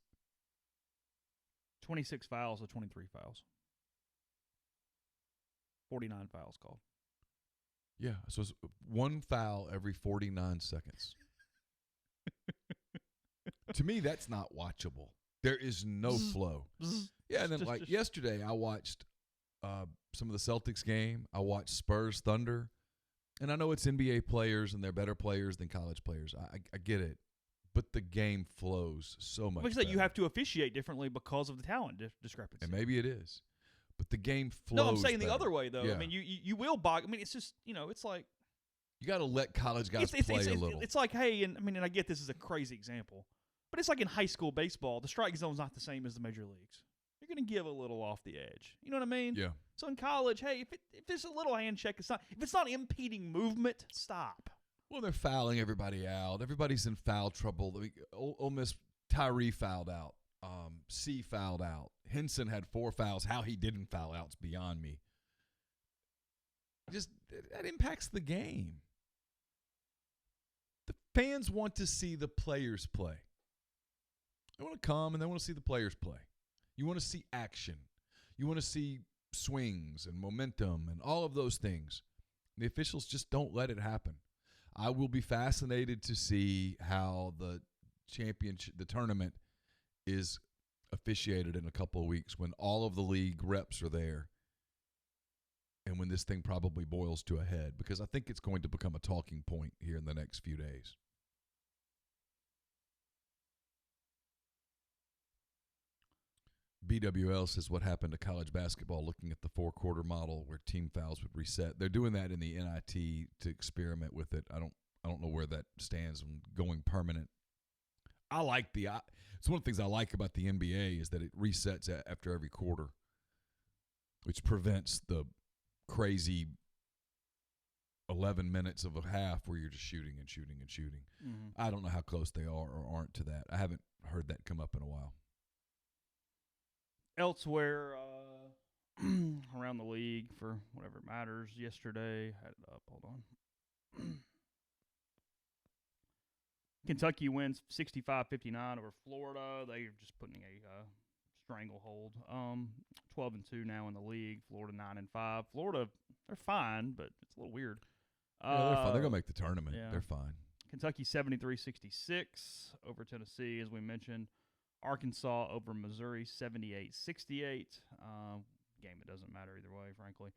S1: 26 fouls to 23 fouls. 49 fouls called.
S2: Yeah, so it's one foul every 49 seconds. To me, that's not watchable. There is no flow. Yeah, and then like yesterday, I watched some of the Celtics game. I watched Spurs Thunder. And I know it's NBA players and they're better players than college players. I get it. But the game flows so much better.
S1: You have to officiate differently because of the talent discrepancy.
S2: And maybe it is. But the game flows
S1: No, I'm saying
S2: better.
S1: the other way, though.
S2: Yeah.
S1: I mean, you will bog. I mean, it's just, it's like.
S2: You got to let college guys play a little.
S1: It's like, hey, and I get this is a crazy example, but it's like in high school baseball, the strike zone's not the same as the major leagues. You're going to give a little off the edge. You know what I mean?
S2: Yeah.
S1: So in college, hey, if there's a little hand check, if it's not impeding movement, stop.
S2: Well, they're fouling everybody out. Everybody's in foul trouble. Ole Miss, Tyree fouled out. C fouled out. Henson had 4 fouls. How he didn't foul out's beyond me. Just that impacts the game. The fans want to see the players play. They want to come and they want to see the players play. You want to see action. You want to see swings and momentum and all of those things. The officials just don't let it happen. I will be fascinated to see how the tournament is officiated in a couple of weeks when all of the league reps are there and when this thing probably boils to a head, because I think it's going to become a talking point here in the next few days. BWL says what happened to college basketball, looking at the 4-quarter model where team fouls would reset. They're doing that in the NIT to experiment with it. I don't know where that stands on going permanent. It's one of the things I like about the NBA is that it resets after every quarter, which prevents the crazy 11 minutes of a half where you're just shooting and shooting and shooting.
S1: Mm-hmm.
S2: I don't know how close they are or aren't to that. I haven't heard that come up in a while.
S1: Elsewhere around the league, for whatever matters, yesterday, had it up, hold on. Kentucky wins 65-59 over Florida. They are just putting a stranglehold. 12-2 now in the league. Florida 9-5. Florida, they're fine, but it's a little weird.
S2: Yeah, they're fine. They're going to make the tournament.
S1: Yeah.
S2: They're fine.
S1: Kentucky 73-66 over Tennessee, as we mentioned. Arkansas over Missouri 78-68. Game that doesn't matter either way, frankly.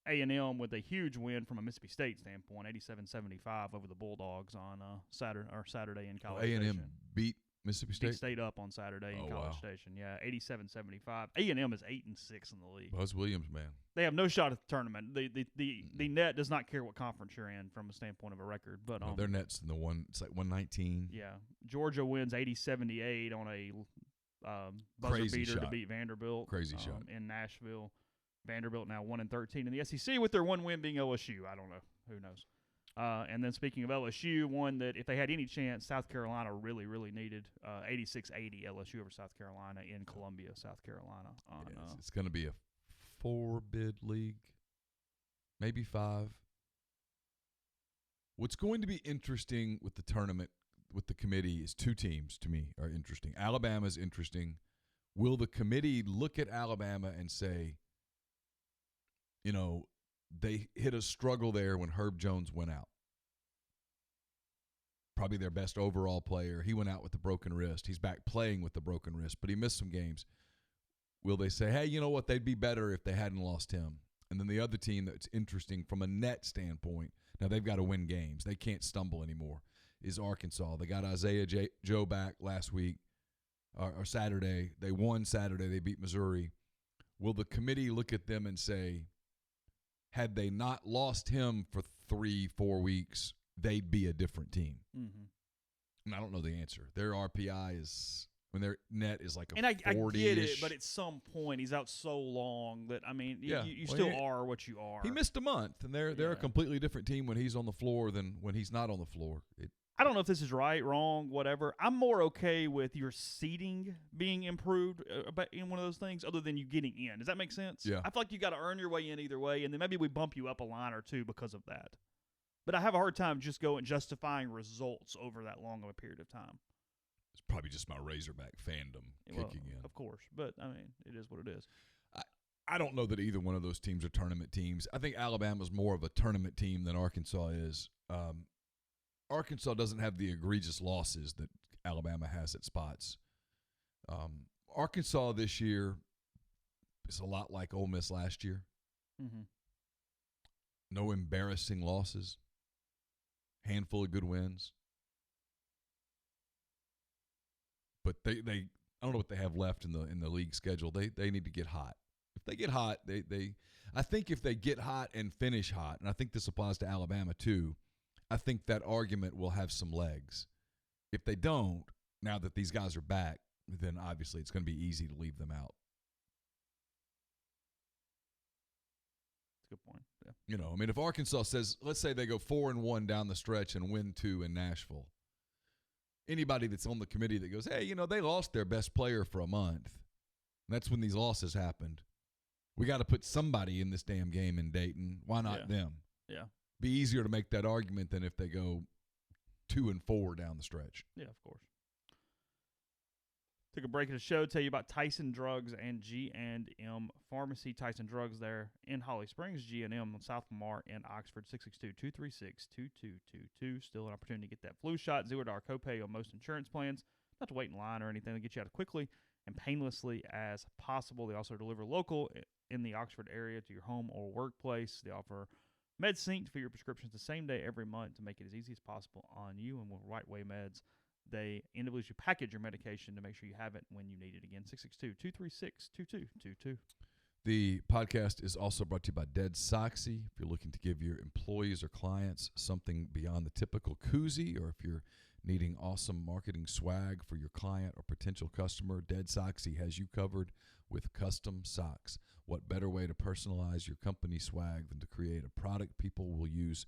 S1: A&M with a huge win from a Mississippi State standpoint, 87-75 over the Bulldogs on Saturday in College Station.
S2: A&M beat Mississippi State?
S1: Beat State up on Saturday in College Station. Yeah, 87-75. A&M is 8-6 in the league.
S2: Buzz Williams, man.
S1: They have no shot at the tournament. The net does not care what conference you're in from a standpoint of a record. But
S2: their net's in the it's like 119.
S1: Yeah, Georgia wins 80-78 on a buzzer
S2: Crazy
S1: beater
S2: shot.
S1: To beat Vanderbilt.
S2: Crazy shot
S1: in Nashville. Vanderbilt now 1-13 in the SEC with their one win being LSU. I don't know. Who knows? And then speaking of LSU, one that if they had any chance, South Carolina really, really needed 86-80 LSU over South Carolina in Columbia, South Carolina.
S2: It's going to be a 4-bid league, maybe 5. What's going to be interesting with the tournament, with the committee, is 2 teams to me are interesting. Alabama's interesting. Will the committee look at Alabama and say, they hit a struggle there when Herb Jones went out? Probably their best overall player. He went out with a broken wrist. He's back playing with the broken wrist, but he missed some games. Will they say, hey, you know what, they'd be better if they hadn't lost him? And then the other team that's interesting from a net standpoint, now they've got to win games. They can't stumble anymore, is Arkansas. They got Isaiah Joe back last week, or Saturday. They won Saturday. They beat Missouri. Will the committee look at them and say, had they not lost him for 3-4 weeks, they'd be a different team?
S1: Mm-hmm.
S2: And I don't know the answer. Their RPI is, when their net is like a 40-ish.
S1: And I get it, but at some point he's out so long that, you still are what you are.
S2: He missed a month, and they're a completely different team when he's on the floor than when he's not on the floor.
S1: I don't know if this is right, wrong, whatever. I'm more okay with your seating being improved in one of those things other than you getting in. Does that make sense?
S2: Yeah.
S1: I feel like you got to earn your way in either way, and then maybe we bump you up a line or 2 because of that. But I have a hard time just justifying results over that long of a period of time.
S2: It's probably just my Razorback fandom kicking in.
S1: Of course. But, it is what it is.
S2: I don't know that either one of those teams are tournament teams. I think Alabama's more of a tournament team than Arkansas is. Arkansas doesn't have the egregious losses that Alabama has at spots. Arkansas this year is a lot like Ole Miss last year.
S1: Mm-hmm.
S2: No embarrassing losses. handful of good wins. But they I don't know what they have left in the league schedule. They need to get hot. If they get hot, I think if they get hot and finish hot, and I think this applies to Alabama too, I think that argument will have some legs. If they don't, now that these guys are back, then obviously it's going to be easy to leave them out.
S1: That's a good point. Yeah.
S2: You know, I mean, if Arkansas says, let's say they go 4-1 down the stretch and win 2 in Nashville, anybody that's on the committee that goes, hey, you know, they lost their best player for a month. And that's when these losses happened. We got to put somebody in this damn game in Dayton. Why not them?
S1: Yeah.
S2: Be easier to make that argument than if they go 2-4 down the stretch.
S1: Yeah, of course. Took a break of the show. Tell you about Tyson Drugs and G&M Pharmacy. Tyson Drugs there in Holly Springs. G&M on South Lamar in Oxford. 662-236-2222. Still an opportunity to get that flu shot. $0 copay on most insurance plans. Not to wait in line or anything. They get you out quickly and painlessly as possible. They also deliver local in the Oxford area to your home or workplace. They offer MedSync for your prescriptions the same day every month to make it as easy as possible on you. And with Right Way Meds, they individually package your medication to make sure you have it when you need it. Again, 662-236-2222.
S2: The podcast is also brought to you by Dead Soxy. If you're looking to give your employees or clients something beyond the typical koozie, or if you're needing awesome marketing swag for your client or potential customer, Dead Soxy has you covered with custom socks. What better way to personalize your company swag than to create a product people will use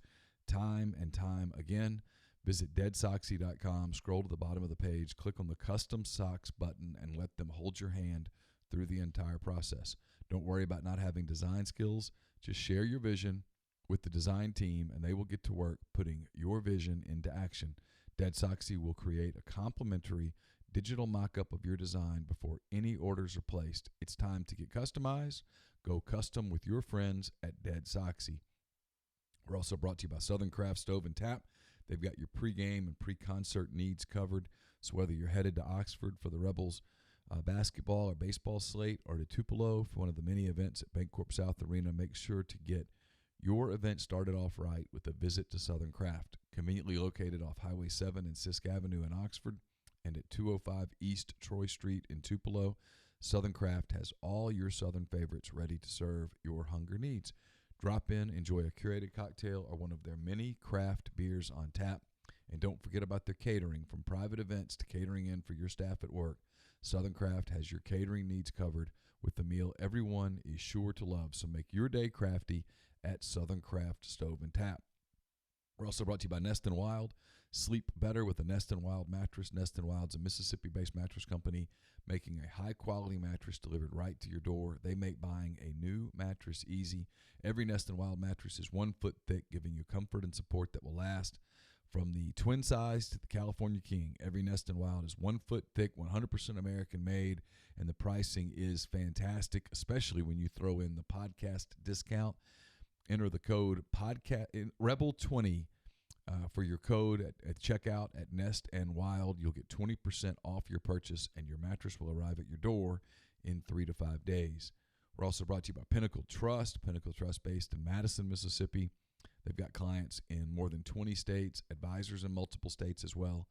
S2: time and time again? Visit deadsoxy.com, scroll to the bottom of the page, click on the custom socks button, and let them hold your hand through the entire process. Don't worry about not having design skills. Just share your vision with the design team, and they will get to work putting your vision into action. Dead Soxy will create a complimentary digital mock-up of your design before any orders are placed. It's time to get customized. Go custom with your friends at Dead Soxy. We're also brought to you by Southern Craft Stove and Tap. They've got your pregame and pre-concert needs covered. So whether you're headed to Oxford for the Rebels basketball or baseball slate, or to Tupelo for one of the many events at Bancorp South Arena, make sure to get your event started off right with a visit to Southern Craft. Conveniently located off Highway 7 and Sisk Avenue in Oxford, and at 205 East Troy Street in Tupelo, Southern Craft has all your Southern favorites ready to serve your hunger needs. Drop in, enjoy a curated cocktail or one of their many craft beers on tap. And don't forget about their catering. From private events to catering in for your staff at work, Southern Craft has your catering needs covered with the meal everyone is sure to love. So make your day crafty at Southern Craft Stove and Tap. We're also brought to you by Nest & Wild. Sleep better with a Nest & Wild mattress. Nest & Wild's a Mississippi-based mattress company making a high-quality mattress delivered right to your door. They make buying a new mattress easy. Every Nest & Wild mattress is 1 foot thick, giving you comfort and support that will last. From the twin size to the California King, every Nest & Wild is 1 foot thick, 100% American-made, and the pricing is fantastic, especially when you throw in the podcast discount. Enter the code Rebel20 for your code at checkout at Nest & Wild. You'll get 20% off your purchase, and your mattress will arrive at your door in 3 to 5 days. We're also brought to you by Pinnacle Trust. Pinnacle Trust based in Madison, Mississippi. They've got clients in more than 20 states, advisors in multiple states as well.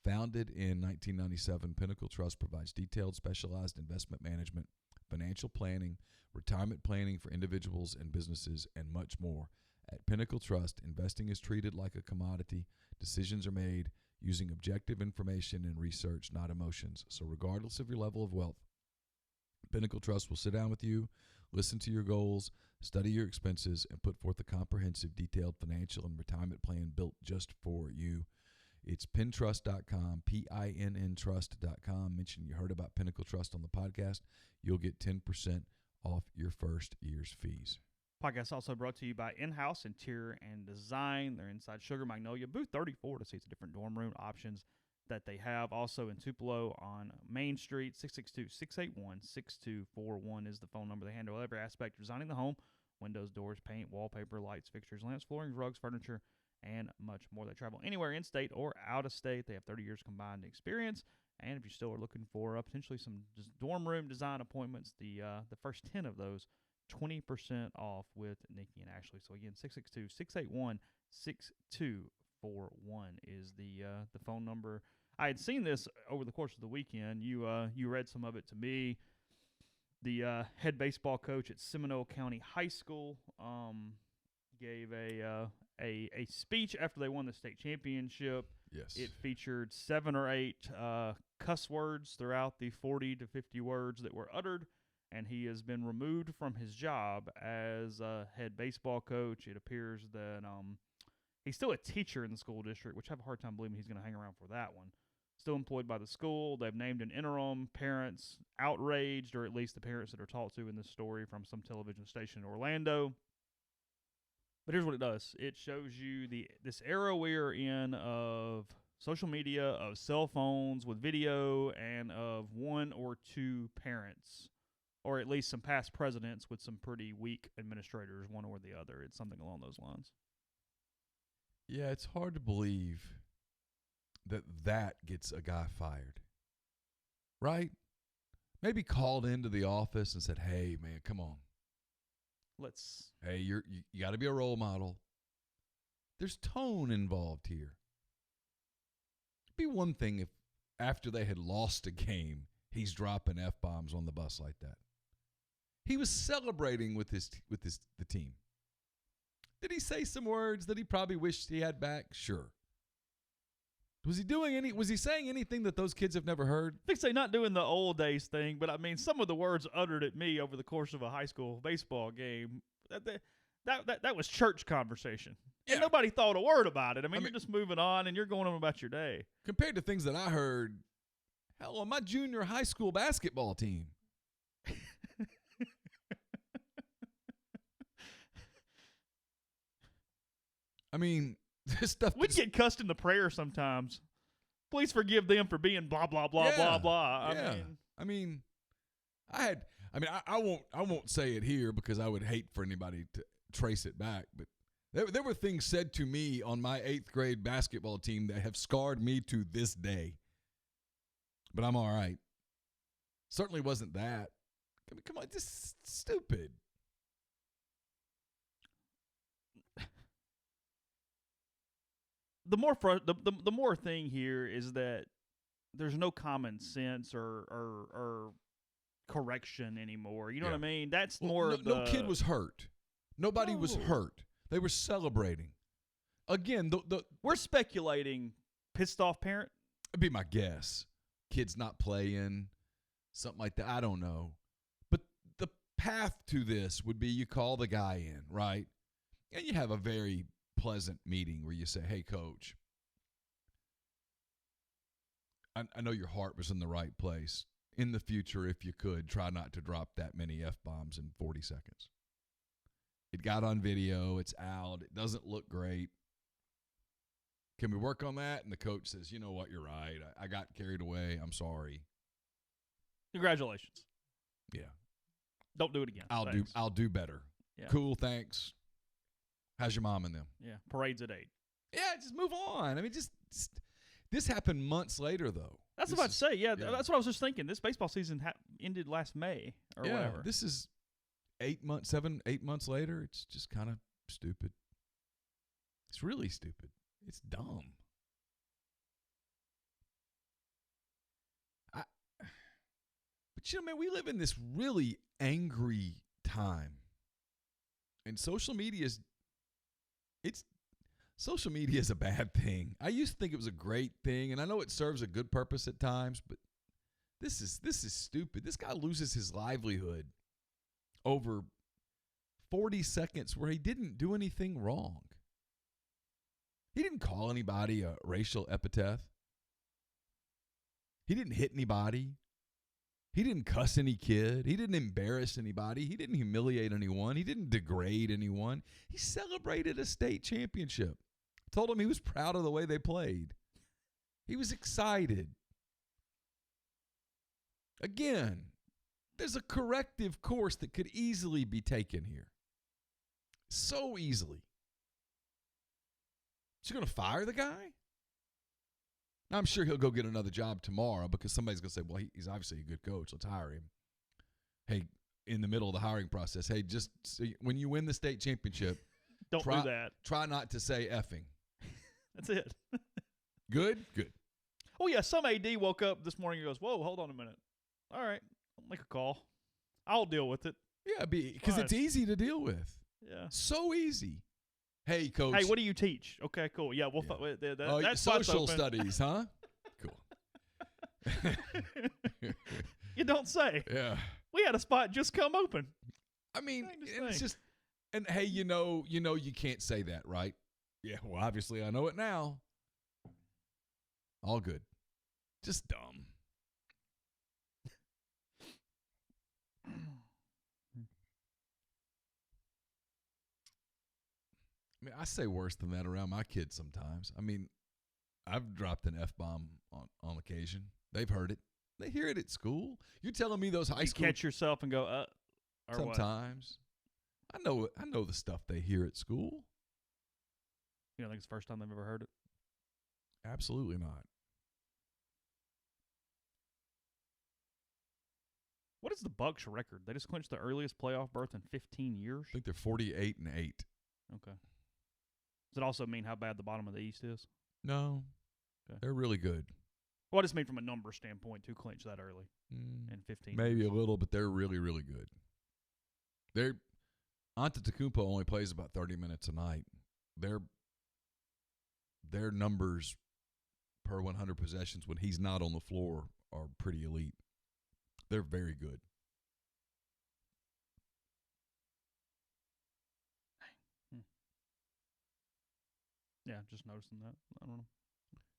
S2: Founded in 1997, Pinnacle Trust provides detailed, specialized investment management, financial planning, retirement planning for individuals and businesses, and much more. At Pinnacle Trust, investing is treated like a commodity. Decisions are made using objective information and research, not emotions. So regardless of your level of wealth, Pinnacle Trust will sit down with you, listen to your goals, study your expenses, and put forth a comprehensive, detailed financial and retirement plan built just for you. It's pintrust.com, P-I-N-N trust.com. Mention you heard about Pinnacle Trust on the podcast. You'll get 10% off your first year's fees.
S1: Podcast also brought to you by In-House Interior and Design. They're inside Sugar Magnolia, booth 34, to see the different dorm room options that they have. Also in Tupelo on Main Street, 662-681-6241 is the phone number. They handle every aspect of designing the home: windows, doors, paint, wallpaper, lights, fixtures, lamps, flooring, rugs, furniture, and much more. They travel anywhere in state or out of state. They have 30 years combined experience. And if you still are looking for potentially some dorm room design appointments, the first 10 of those, 20% off with Nikki and Ashley. So again, 662-681-6241. is the phone number. I had seen this over the course of the weekend. You read some of it to me. The head baseball coach at Seminole County High School gave a speech after they won the state championship.
S2: Yes.
S1: It featured 7 or 8 cuss words throughout the 40 to 50 words that were uttered, and he has been removed from his job as head baseball coach. It appears that he's still a teacher in the school district, which I have a hard time believing he's going to hang around for that one. Still employed by the school. They've named an interim. Parents outraged, or at least the parents that are talked to in this story from some television station in Orlando. But here's what it does. It shows you this era we're in of social media, of cell phones with video, and of 1 or 2 parents, or at least some past presidents with some pretty weak administrators, one or the other. It's something along those lines.
S2: Yeah, it's hard to believe that gets a guy fired, right? Maybe called into the office and said, "Hey, man, come on. Hey, you got to be a role model. There's tone involved here." It'd be one thing if after they had lost a game, he's dropping F-bombs on the bus like that. He was celebrating with the team. Did he say some words that he probably wished he had back? Sure. Was he saying anything that those kids have never heard?
S1: I think they're not doing the old days thing, but I mean, some of the words uttered at me over the course of a high school baseball game, that was church conversation.
S2: Yeah.
S1: And nobody thought a word about it. I mean, you're just moving on and you're going on about your day.
S2: Compared to things that I heard, hell, on my junior high school basketball team. I mean, this stuff.
S1: We'd get cussed in the prayer sometimes. Please forgive them for being blah blah blah blah blah.
S2: I won't say it here because I would hate for anybody to trace it back. But there were things said to me on my 8th grade basketball team that have scarred me to this day. But I'm all right. Certainly wasn't that. I mean, come on, just stupid.
S1: The more thing here is that there's no common sense or correction anymore. You know what I mean? That's more.
S2: No kid was hurt. Nobody was hurt. They were celebrating. Again,
S1: we're speculating. Pissed off parent?
S2: It'd be my guess. Kids not playing, something like that. I don't know. But the path to this would be you call the guy in, right? And you have a very pleasant meeting where you say, "Hey, coach, I know your heart was in the right place. In the future, if you could, try not to drop that many F-bombs in 40 seconds. It got on video. It's out. It doesn't look great. Can we work on that?" And the coach says, "You know what? You're right. I got carried away. I'm sorry."
S1: Congratulations.
S2: Yeah.
S1: Don't do it again.
S2: I'll do better.
S1: Yeah.
S2: Cool, thanks. How's your mom and them?
S1: Yeah. Parade's at 8.
S2: Yeah, just move on. I mean, just this happened months later, though.
S1: That's what I'd say. Yeah, that's what I was just thinking. This baseball season ended last May or whatever.
S2: This is 8 months later. It's just kind of stupid. It's really stupid. It's dumb. But, man, we live in this really angry time. And social media is a bad thing. I used to think it was a great thing, and I know it serves a good purpose at times, but this is stupid. This guy loses his livelihood over 40 seconds where he didn't do anything wrong. He didn't call anybody a racial epithet. He didn't hit anybody. He didn't cuss any kid. He didn't embarrass anybody. He didn't humiliate anyone. He didn't degrade anyone. He celebrated a state championship. Told him he was proud of the way they played. He was excited. Again, there's a corrective course that could easily be taken here. So easily. So you're going to fire the guy? Now, I'm sure he'll go get another job tomorrow because somebody's going to say, well, he's obviously a good coach. Let's hire him. Hey, in the middle of the hiring process, hey, just when you win the state championship,
S1: do that.
S2: Try not to say effing.
S1: That's it.
S2: Good? Good.
S1: Oh, yeah, some AD woke up this morning and goes, whoa, hold on a minute. All right, I'll make a call. I'll deal with it.
S2: Yeah, because it's easy to deal with.
S1: Yeah.
S2: So easy. Hey, coach.
S1: Hey, what do you teach? Okay, cool. Yeah, we'll that's
S2: social studies, huh? Cool.
S1: You don't say.
S2: Yeah.
S1: We had a spot just come open.
S2: I mean, and it's just, and hey, you know, you can't say that, right? Yeah, well, obviously I know it now. All good. Just dumb. I mean, I say worse than that around my kids sometimes. I mean, I've dropped an F-bomb on occasion. They've heard it. They hear it at school. You're telling me those high school
S1: catch yourself and go, or
S2: sometimes. What? I know the stuff they hear at school.
S1: You don't think it's the first time they've ever heard it?
S2: Absolutely not.
S1: What is the Bucks record? They just clinched the earliest playoff berth in 15 years?
S2: I think they're 48-8.
S1: Okay. Does it also mean how bad the bottom of the East is?
S2: No. Okay. They're really good.
S1: What does it mean from a number standpoint to clinch that early in 15
S2: Maybe
S1: years?
S2: A little, but they're really, really good. Antetokounmpo only plays about 30 minutes a night. Their numbers per 100 possessions when he's not on the floor are pretty elite. They're very good.
S1: Yeah, just noticing that. I don't know.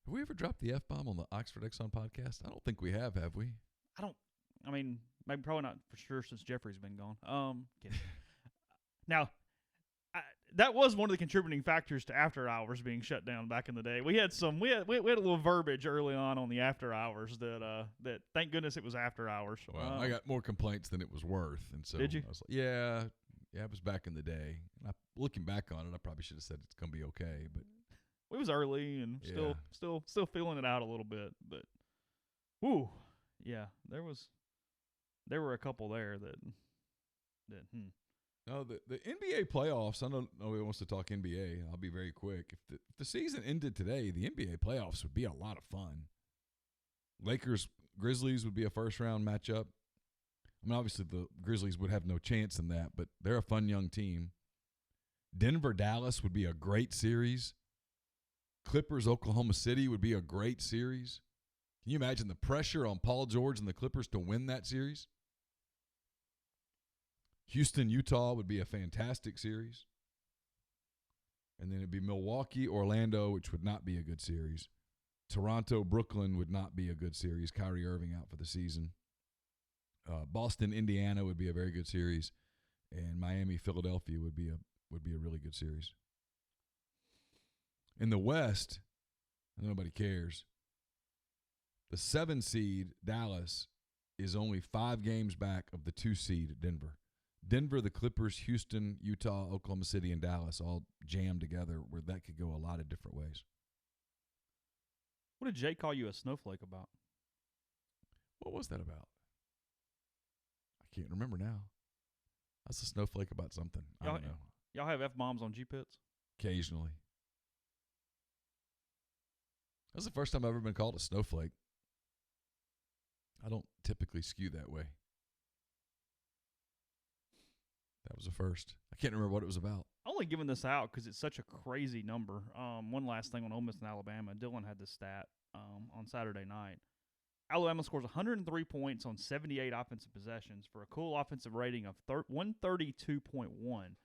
S2: Have we ever dropped the F-bomb on the Oxford Exxon podcast? I don't think we have we?
S1: I mean, maybe probably not for sure since Jeffrey's been gone. Kidding. Now, that was one of the contributing factors to after hours being shut down back in the day. We had a little verbiage early on the after hours that thank goodness it was after hours.
S2: Well, I got more complaints than it was worth, and so
S1: did you?
S2: I was like, yeah, it was back in the day. Looking back on it, I probably should have said it's gonna be okay, but
S1: it was early and still feeling it out a little bit. But, whoo, yeah, there were a couple there that.
S2: No, the NBA playoffs, I know nobody wants to talk NBA. I'll be very quick. If the season ended today, the NBA playoffs would be a lot of fun. Lakers-Grizzlies would be a first-round matchup. I mean, obviously the Grizzlies would have no chance in that, but they're a fun young team. Denver-Dallas would be a great series. Clippers-Oklahoma City would be a great series. Can you imagine the pressure on Paul George and the Clippers to win that series? Houston-Utah would be a fantastic series. And then it'd be Milwaukee-Orlando, which would not be a good series. Toronto-Brooklyn would not be a good series. Kyrie Irving out for the season. Boston-Indiana would be a very good series. And Miami-Philadelphia would be a really good series. In the West, nobody cares. The 7 seed, Dallas, is only 5 games back of the 2 seed, Denver. Denver, the Clippers, Houston, Utah, Oklahoma City, and Dallas all jammed together where that could go a lot of different ways.
S1: What did Jay call you a snowflake about?
S2: What was that about? I can't remember now. That's a snowflake about something. I don't know.
S1: Y'all have F-bombs on G-Pits?
S2: Occasionally. That's the first time I've ever been called a snowflake. I don't typically skew that way. That was a first. I can't remember what it was about.
S1: Only giving this out because it's such a crazy number. One last thing on Ole Miss and Alabama. Dylan had this stat on Saturday night. Alabama scores 103 points on 78 offensive possessions for a cool offensive rating of 132.1.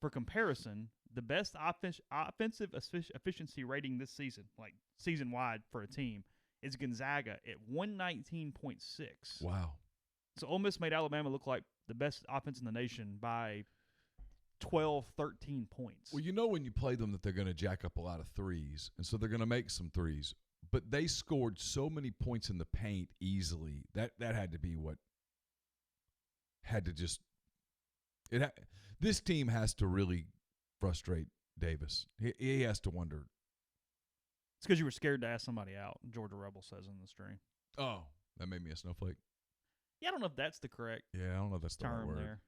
S1: For comparison, the best offensive efficiency rating this season, like season-wide for a team, is Gonzaga at 119.6.
S2: Wow.
S1: So Ole Miss made Alabama look like the best offense in the nation by 12, 13 points.
S2: Well, you know when you play them that they're going to jack up a lot of threes, and so they're going to make some threes. But they scored so many points in the paint easily. That had to be what had to just – this team has to really frustrate Davis. He has to wonder.
S1: It's because you were scared to ask somebody out, Georgia Rebel says in the stream.
S2: Oh, that made me a snowflake.
S1: Yeah, I don't know if that's the correct
S2: I don't know if that's the right
S1: term
S2: word.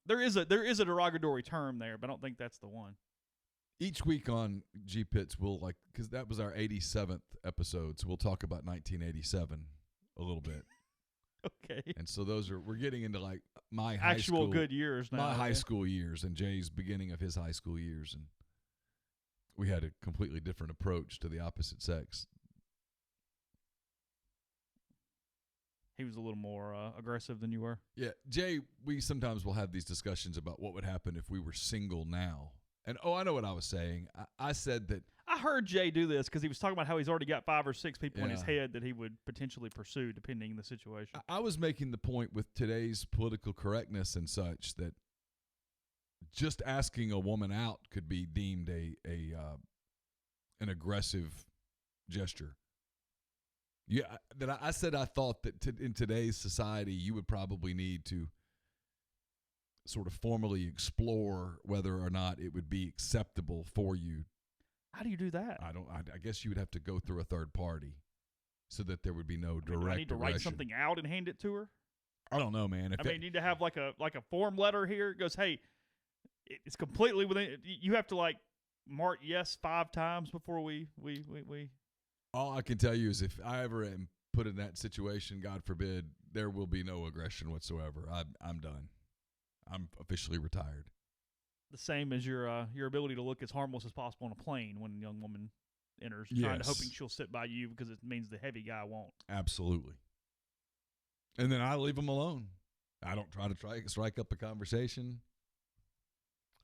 S1: There is a derogatory term there, but I don't think that's the one.
S2: Each week on G Pits, we'll because that was our 87th episode, so we'll talk about 1987 a little bit.
S1: Okay.
S2: And so we're getting into like my
S1: actual good years now.
S2: My high school years and Jay's beginning of his high school years, and we had a completely different approach to the opposite sex.
S1: He was a little more aggressive than you were.
S2: Yeah, Jay, we sometimes will have these discussions about what would happen if we were single now. And, I know what I was saying. I said that.
S1: I heard Jay do this because he was talking about how he's already got 5 or 6 people in his head that he would potentially pursue depending on the situation.
S2: I was making the point with today's political correctness and such that just asking a woman out could be deemed an aggressive gesture. Yeah, that I said I thought that in today's society you would probably need to sort of formally explore whether or not it would be acceptable for you.
S1: How do you do that?
S2: I guess you would have to go through a third party so that there would be no direct.
S1: Do I need to write
S2: aggression.
S1: something out and hand it to her?
S2: I don't know, man.
S1: You need to have like a form letter here. It goes, hey, it's completely within. You have to mark yes 5 times before we.
S2: All I can tell you is if I ever am put in that situation, God forbid, there will be no aggression whatsoever. I'm done. I'm officially retired.
S1: The same as your ability to look as harmless as possible on a plane when a young woman enters, hoping she'll sit by you because it means the heavy guy won't.
S2: Absolutely. And then I leave them alone. I don't try to strike up a conversation.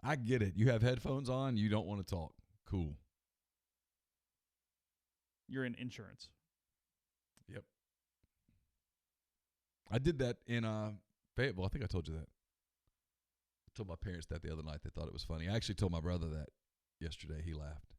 S2: I get it. You have headphones on. You don't want to talk. Cool.
S1: You're in insurance.
S2: Yep. I did that in Fayetteville. I think I told you that. I told my parents that the other night. They thought it was funny. I actually told my brother that yesterday. He laughed.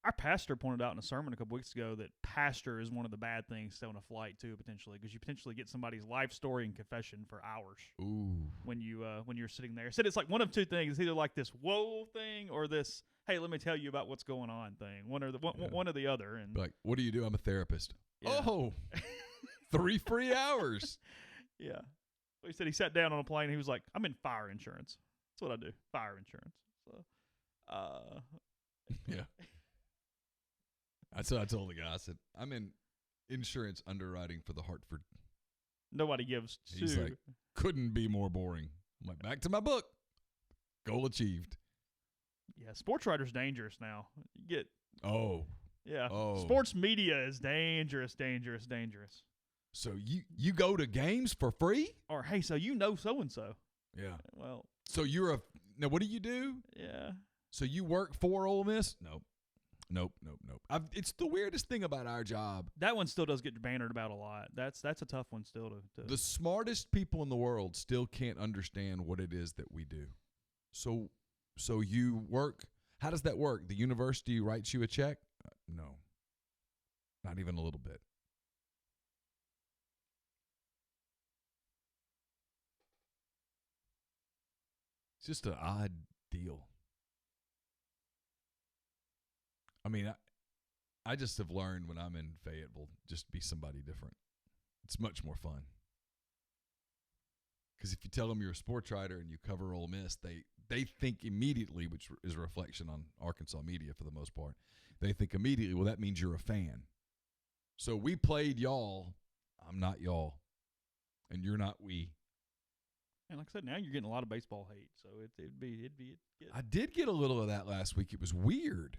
S1: Our pastor pointed out in a sermon a couple weeks ago that pastor is one of the bad things on a flight too, potentially, because you potentially get somebody's life story and confession for hours.
S2: Ooh.
S1: When you're sitting there. Said it's like one of 2 things. It's either like this whoa thing or this hey, let me tell you about what's going on thing. One or the other. And
S2: like, what do you do? I'm a therapist.
S1: Yeah.
S2: Oh, 3 free hours.
S1: Yeah. He said he sat down on a plane and he was like, I'm in fire insurance. That's what I do. Fire insurance. So,
S2: yeah. That's what I told the guy. I said, I'm in insurance underwriting for the Hartford.
S1: Nobody gives
S2: He's
S1: two.
S2: like, couldn't be more boring. I'm like, back to my book. Goal achieved.
S1: Yeah, sports writer's dangerous now. You get yeah.
S2: Oh.
S1: Sports media is dangerous.
S2: So you go to games for free?
S1: Or hey, so you know so and so.
S2: Yeah.
S1: Well.
S2: So now what do you do?
S1: Yeah.
S2: So you work for Ole Miss? Nope. It's the weirdest thing about our job.
S1: That one still does get bannered about a lot. That's a tough one still to.
S2: The smartest people in the world still can't understand what it is that we do. So you work. How does that work? The university writes you a check? No. Not even a little bit. It's just an odd deal. I mean, I just have learned when I'm in Fayetteville, just be somebody different. It's much more fun. Because if you tell them you're a sports writer and you cover Ole Miss, they think immediately, which is a reflection on Arkansas media for the most part, they think immediately, well, that means you're a fan. So we played y'all. I'm not y'all. And you're not we.
S1: And like I said, now you're getting a lot of baseball hate. So it'd be.
S2: I did get a little of that last week. It was weird.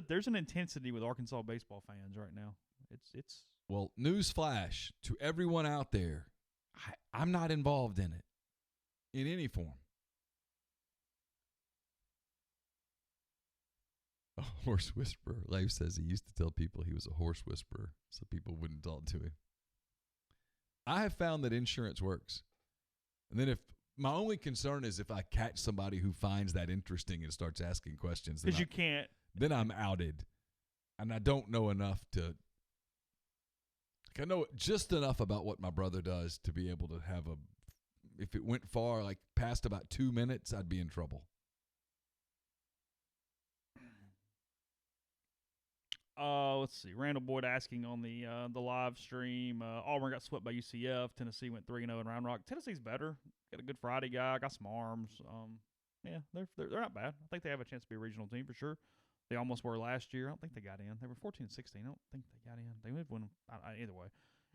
S1: There's an intensity with Arkansas baseball fans right now. It's
S2: well, news flash to everyone out there. I'm not involved in it in any form. A horse whisperer. Leif says he used to tell people he was a horse whisperer so people wouldn't talk to him. I have found that insurance works. And then if my only concern is if I catch somebody who finds that interesting and starts asking questions.
S1: Because you can't.
S2: Then I'm outed. And I don't know enough to. I know just enough about what my brother does to be able to have if it went far, like past about 2 minutes, I'd be in trouble.
S1: Let's see. Randall Boyd asking on the live stream. Auburn got swept by UCF. Tennessee went 3-0 in Round Rock. Tennessee's better. Got a good Friday guy. Got some arms. Yeah, they're not bad. I think they have a chance to be a regional team for sure. They almost were last year. I don't think they got in. They were 14-16. I don't think they got in. They would win either way.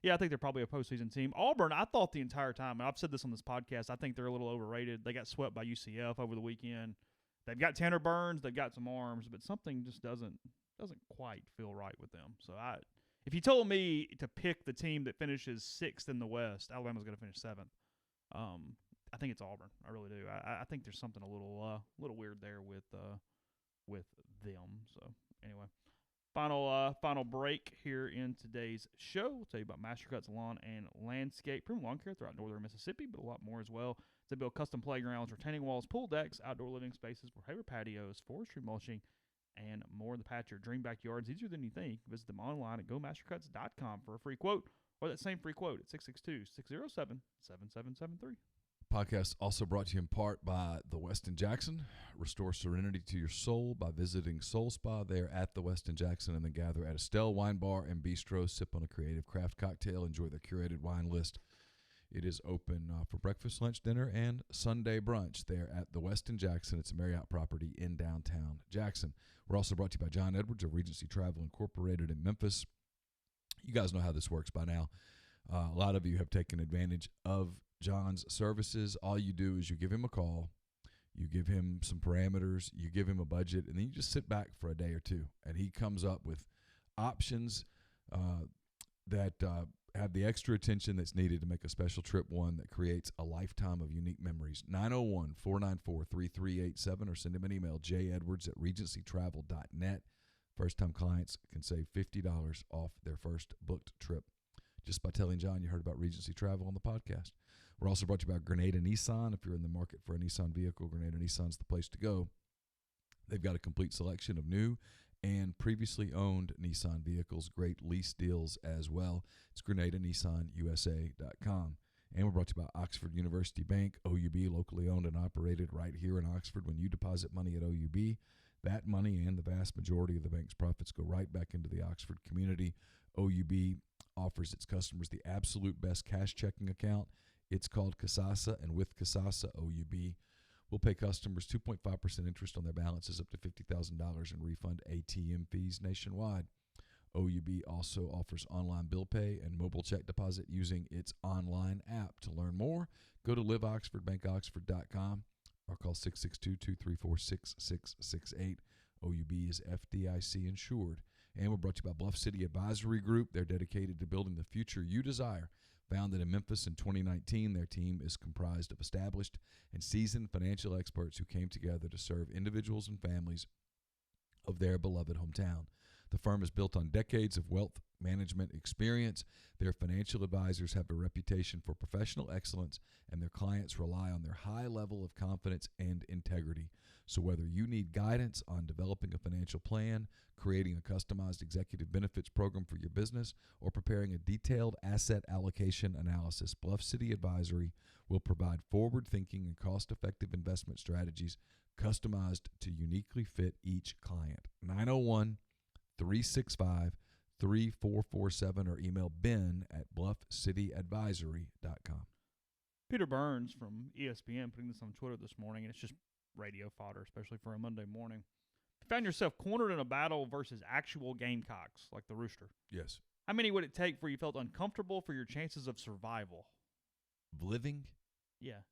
S1: Yeah, I think they're probably a postseason team. Auburn, I thought the entire time, and I've said this on this podcast, I think they're a little overrated. They got swept by UCF over the weekend. They've got Tanner Burns. They've got some arms, but something just doesn't quite feel right with them. So if you told me to pick the team that finishes 6th in the West, Alabama's going to finish 7th. I think it's Auburn. I really do. I think there's something a little weird there with them. So anyway, final break here in today's show. We'll tell you about Mascots Lawn and Landscape, premium lawn care throughout northern Mississippi, but a lot more as well. They build custom playgrounds, retaining walls, pool decks, outdoor living spaces, prohibited patios, forestry mulching, and more in the patch. Your dream backyard's easier than you think. Visit them online at gomastercuts.com for a free quote, or that same free quote at 662-607-7773.
S2: Podcast also brought to you in part by the Westin Jackson. Restore serenity to your soul by visiting Soul Spa there at the Westin Jackson, and then gather at Estelle Wine Bar and Bistro, sip on a creative craft cocktail, enjoy their curated wine list. It is open for breakfast, lunch, dinner, and Sunday brunch there at the Westin Jackson. It's a Marriott property in downtown Jackson. We're also brought to you by John Edwards of Regency Travel Incorporated in Memphis. You guys know how this works by now. A lot of you have taken advantage of John's services. All you do is you give him a call, you give him some parameters, you give him a budget, and then you just sit back for a day or two, and he comes up with options that have the extra attention that's needed to make a special trip one that creates a lifetime of unique memories. 901-494-3387, or send him an email, jedwards@regencytravel.net. First-time clients can save $50 off their first booked trip just by telling John you heard about Regency Travel on the podcast. We're also brought to you by Grenada Nissan. If you're in the market for a Nissan vehicle, Grenada Nissan's the place to go. They've got a complete selection of new and previously owned Nissan vehicles, great lease deals as well. It's GrenadaNissanUSA.com. And we're brought to you by Oxford University Bank, OUB, locally owned and operated right here in Oxford. When you deposit money at OUB, that money and the vast majority of the bank's profits go right back into the Oxford community. OUB offers its customers the absolute best cash checking account. It's called Kasasa, and with Kasasa, OUB will pay customers 2.5% interest on their balances up to $50,000 and refund ATM fees nationwide. OUB also offers online bill pay and mobile check deposit using its online app. To learn more, go to liveoxfordbankoxford.com or call 662-234-6668. OUB is FDIC insured. And we're brought to you by Bluff City Advisory Group. They're dedicated to building the future you desire. Founded in Memphis in 2019, their team is comprised of established and seasoned financial experts who came together to serve individuals and families of their beloved hometown. The firm is built on decades of wealth management experience. Their financial advisors have a reputation for professional excellence, and their clients rely on their high level of confidence and integrity. So whether you need guidance on developing a financial plan, creating a customized executive benefits program for your business, or preparing a detailed asset allocation analysis, Bluff City Advisory will provide forward-thinking and cost-effective investment strategies customized to uniquely fit each client. 901-365-3447 or email ben@bluffcityadvisory.com.
S1: Peter Burns from ESPN putting this on Twitter this morning, and it's just radio fodder, especially for a Monday morning. If you found yourself cornered in a battle versus actual Gamecocks, like the Rooster,
S2: Yes.
S1: how many would it take before you felt uncomfortable for your chances of survival?
S2: Living?
S1: Yeah.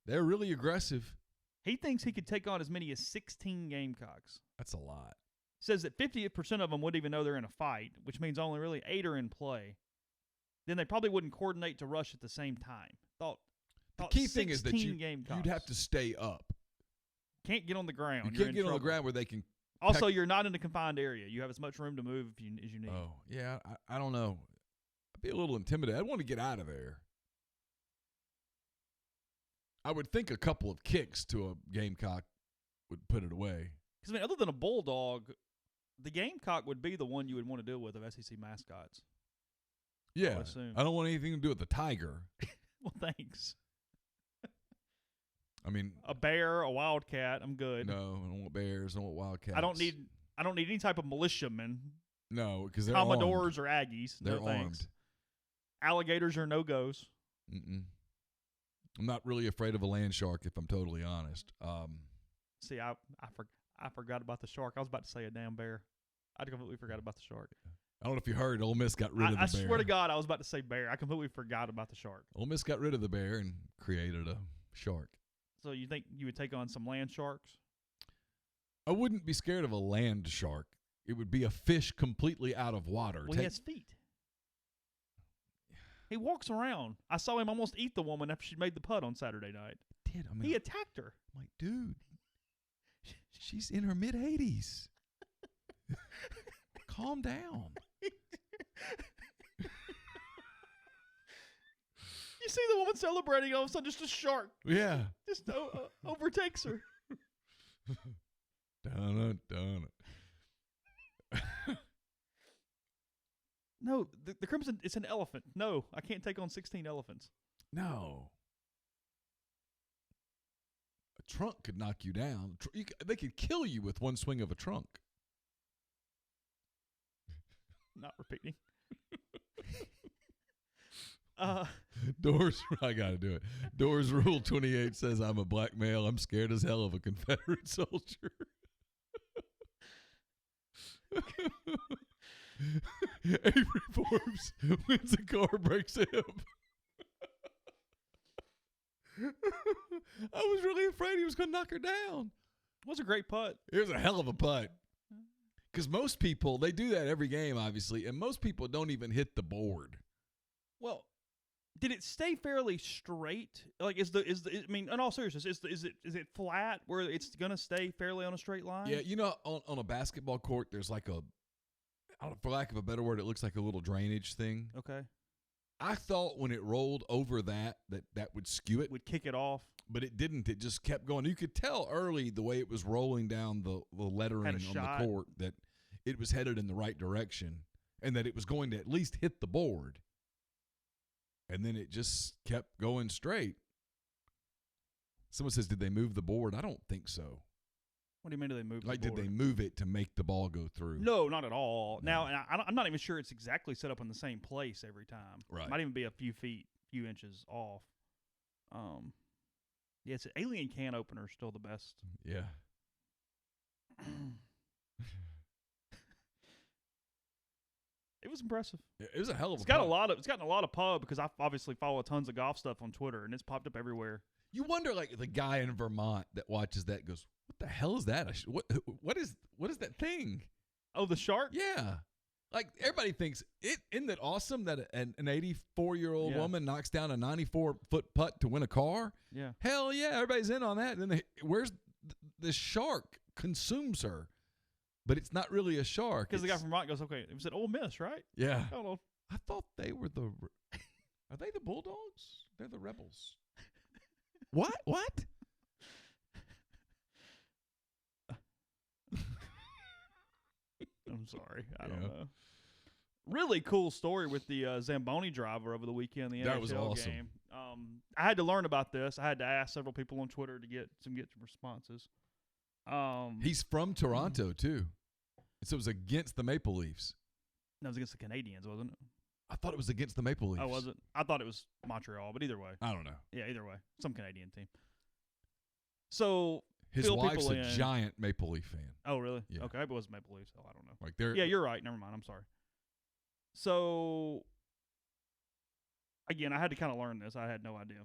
S2: They're really aggressive.
S1: He thinks he could take on as many as 16 Gamecocks.
S2: That's a lot.
S1: Says that 50% of them wouldn't even know they're in a fight, which means only really 8 are in play. Then they probably wouldn't coordinate to rush at the same time.
S2: The key thing is that you'd
S1: Gamecocks.
S2: have to stay up.
S1: Can't get on the ground.
S2: You
S1: You're
S2: can't
S1: in
S2: get on the
S1: trouble.
S2: ground where they can.
S1: Also, you're not in a confined area. You have as much room to move as you need.
S2: Oh, yeah. I don't know. I'd be a little intimidated. I'd want to get out of there. I would think a couple of kicks to a Gamecock would put it away.
S1: Because, other than a bulldog, the Gamecock would be the one you would want to deal with of SEC mascots.
S2: Yeah.
S1: I assume.
S2: I don't want anything to do with the Tiger.
S1: Well, thanks.
S2: I mean,
S1: a bear, a wildcat, I'm good.
S2: No, I don't want bears. I don't want wildcats.
S1: I don't need any type of militiamen.
S2: No, because they're
S1: Commodores
S2: armed.
S1: or Aggies.
S2: They're
S1: no
S2: armed.
S1: thanks. Alligators are no-goes.
S2: Mm-mm. I'm not really afraid of a land shark, if I'm totally honest.
S1: See, I forgot about the shark. I was about to say a damn bear. I completely forgot about the shark.
S2: I don't know if you heard, Ole Miss got rid of the bear.
S1: I swear to God, I was about to say bear. I completely forgot about the shark.
S2: Ole Miss got rid of the bear and created a shark.
S1: So you think you would take on some land sharks?
S2: I wouldn't be scared of a land shark. It would be a fish completely out of water.
S1: Well, he has feet. He walks around. I saw him almost eat the woman after she made the putt on Saturday night. He attacked her.
S2: I'm like, dude, she's in her mid-80s. Calm down.
S1: You see the woman celebrating, all of a sudden just a shark.
S2: Yeah.
S1: Just overtakes her.
S2: Dun it.
S1: No, the Crimson, it's an elephant. No, I can't take on 16 elephants.
S2: No. A trunk could knock you down. They could kill you with one swing of a trunk.
S1: Not repeating.
S2: Doors, I got to do it. Doors Rule 28 says I'm a black male. I'm scared as hell of a Confederate soldier. Avery Forbes wins a car, breaks hip. I was really afraid he was going to knock her down.
S1: It was a great putt.
S2: It was a hell of a putt. Because most people, they do that every game, obviously, and most people don't even hit the board.
S1: Well, did it stay fairly straight? Like, I mean, in all seriousness, is it flat where it's gonna stay fairly on a straight line?
S2: Yeah, you know, on a basketball court, there's like for lack of a better word, it looks like a little drainage thing.
S1: Okay.
S2: I thought when it rolled over that would skew it.
S1: Would kick it off.
S2: But it didn't. It just kept going. You could tell early the way it was rolling down the lettering on the court that it was headed in the right direction and that it was going to at least hit the board. And then it just kept going straight. Someone says, did they move the board? I don't think so.
S1: What do you mean, do they move the board?
S2: Did they move it to make the ball go through?
S1: No, not at all.
S2: No.
S1: Now, I'm not even sure it's exactly set up in the same place every time.
S2: Right.
S1: It might even be a few inches off. Yeah, it's an alien can opener still the best.
S2: Yeah.
S1: It was impressive.
S2: It was a hell of
S1: It's gotten a lot of pub because I obviously follow tons of golf stuff on Twitter and it's popped up everywhere.
S2: You wonder, like, the guy in Vermont that watches that goes, what the hell is that? What is that thing?
S1: Oh, the shark?
S2: Yeah. Like, everybody thinks, isn't it awesome that an 84-year-old woman knocks down a 94-foot putt to win a car?
S1: Yeah.
S2: Hell yeah, everybody's in on that. And then where's the shark consumes her? But it's not really a shark.
S1: Because the guy from Vermont goes, okay, it was at Ole Miss, right?
S2: Yeah.
S1: I don't know.
S2: I thought they were are they the Bulldogs? They're the Rebels. What?
S1: I'm sorry. I don't know. Really cool story with the Zamboni driver over the weekend. The NHL
S2: that was awesome.
S1: Game. I had to learn about this. I had to ask several people on Twitter to get some responses.
S2: He's from Toronto too, so it was against the Maple Leafs.
S1: No, it was against the Canadians, wasn't it?
S2: I thought it was against the Maple Leafs.
S1: Oh, was it? I thought it was Montreal, but either way.
S2: I don't know.
S1: Yeah, either way. Some Canadian team. So
S2: his wife's a giant Maple Leaf fan.
S1: Oh, really?
S2: Yeah.
S1: Okay, it was Maple Leafs. Oh, I don't know.
S2: Like they're
S1: yeah, you're right. Never mind. I'm sorry. So, again, I had to kind of learn this. I had no idea.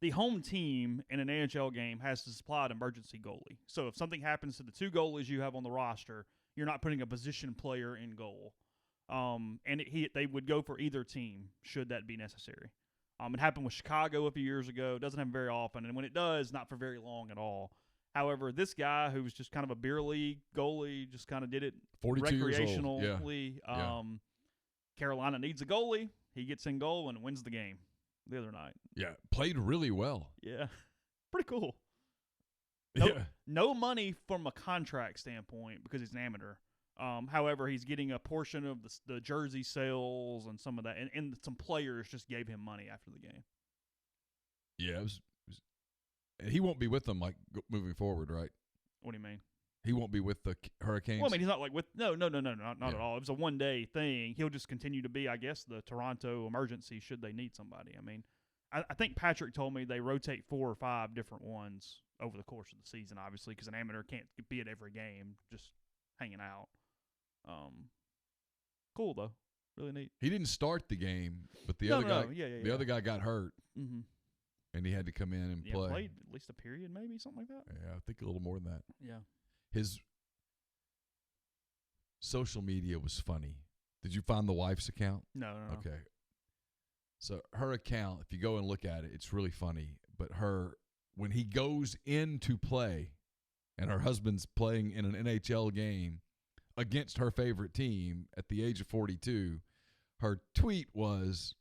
S1: The home team in an NHL game has to supply an emergency goalie. So if something happens to the two goalies you have on the roster, you're not putting a position player in goal. And they would go for either team should that be necessary. It happened with Chicago a few years ago. It doesn't happen very often. And when it does, not for very long at all. However, this guy who was just kind of a beer league goalie just kind of did it
S2: 42
S1: recreationally.
S2: Years old.
S1: Carolina needs a goalie. He gets in goal and wins the game the other night.
S2: Yeah, played really well.
S1: Yeah, pretty cool.
S2: Yeah.
S1: No money from a contract standpoint because he's an amateur. However, he's getting a portion of the jersey sales and some of that, and some players just gave him money after the game.
S2: Yeah, he won't be with them like moving forward, right?
S1: What do you mean?
S2: He won't be with the Hurricanes?
S1: Well, I mean, he's not like with not at all. It was a one-day thing. He'll just continue to be, I guess, the Toronto emergency should they need somebody. I mean, I think Patrick told me they rotate 4 or 5 different ones over the course of the season, obviously, because an amateur can't be at every game just hanging out. Cool, though. Really neat.
S2: He didn't start the game, but the other guy got hurt, and he had to come in and play.
S1: Played at least a period, maybe, something like that.
S2: Yeah, I think a little more than that.
S1: Yeah.
S2: His social media was funny. Did you find the wife's account?
S1: No.
S2: Okay. So her account, if you go and look at it, it's really funny. But when he goes in to play and her husband's playing in an NHL game against her favorite team at the age of 42, her tweet was,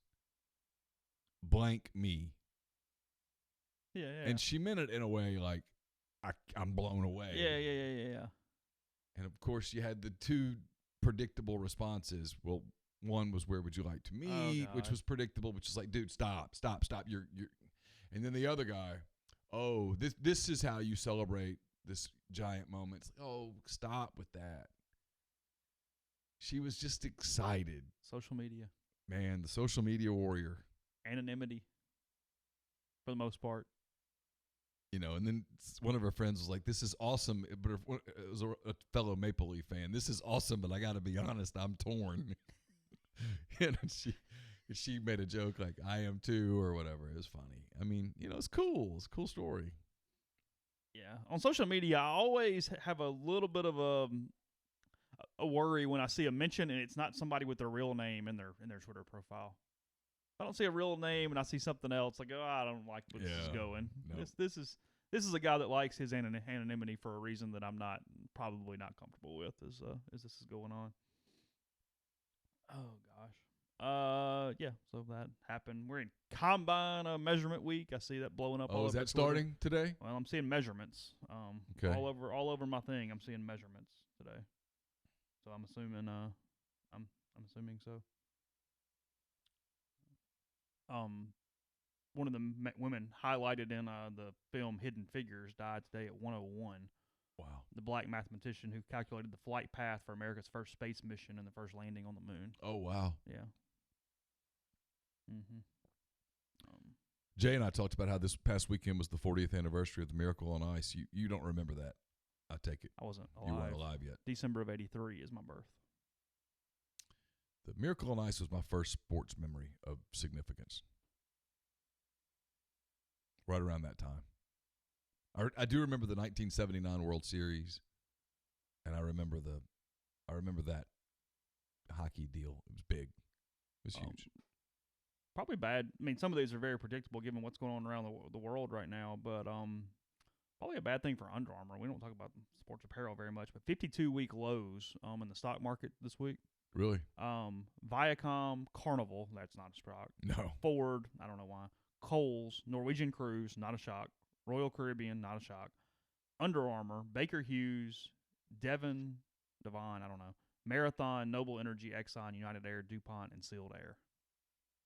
S2: blank me.
S1: Yeah.
S2: And she meant it in a way like, I'm blown away.
S1: Yeah.
S2: And, of course, you had the 2 predictable responses. Well, one was, where would you like to meet, which was predictable, which is like, dude, stop. You're. And then the other guy, this is how you celebrate this giant moment. It's like, stop with that. She was just excited.
S1: Social media.
S2: Man, the social media warrior.
S1: Anonymity, for the most part.
S2: And then one of her friends was like, this is awesome. But it was a fellow Maple Leaf fan. This is awesome, but I got to be honest, I'm torn. And she made a joke like, I am too, or whatever. It was funny. I mean, it's cool. It's a cool story.
S1: Yeah. On social media, I always have a little bit of a worry when I see a mention and it's not somebody with their real name in their Twitter profile. If I don't see a real name and I see something else, like, I don't like where this is going. No. This is a guy that likes his anonymity for a reason that I'm probably not comfortable with as this is going on. Oh gosh. Yeah. So that happened. We're in combine measurement week. I see that blowing up.
S2: Oh, is that starting today?
S1: Well, I'm seeing measurements.
S2: Okay.
S1: All over my thing. I'm seeing measurements today. So I'm assuming. I'm assuming so. One of the women highlighted in the film Hidden Figures died today at 1:01.
S2: Wow.
S1: The black mathematician who calculated the flight path for America's first space mission and the first landing on the moon.
S2: Oh, wow.
S1: Yeah.
S2: Jay and I talked about how this past weekend was the 40th anniversary of the Miracle on Ice. You don't remember that, I take it.
S1: I wasn't alive.
S2: You weren't alive yet.
S1: December of 83 is my birth.
S2: The Miracle on Ice was my first sports memory of significance. Right around that time. I do remember the 1979 World Series, and I remember that hockey deal. It was big. It was huge.
S1: Probably bad. I mean, some of these are very predictable given what's going on around the world right now, but probably a bad thing for Under Armour. We don't talk about sports apparel very much, but 52-week lows in the stock market this week.
S2: Really?
S1: Viacom, Carnival, that's not a stock.
S2: No.
S1: Ford, I don't know why. Kohl's, Norwegian Cruise, not a shock. Royal Caribbean, not a shock. Under Armour, Baker Hughes, Devon, I don't know. Marathon, Noble Energy, Exxon, United Air, DuPont, and Sealed Air.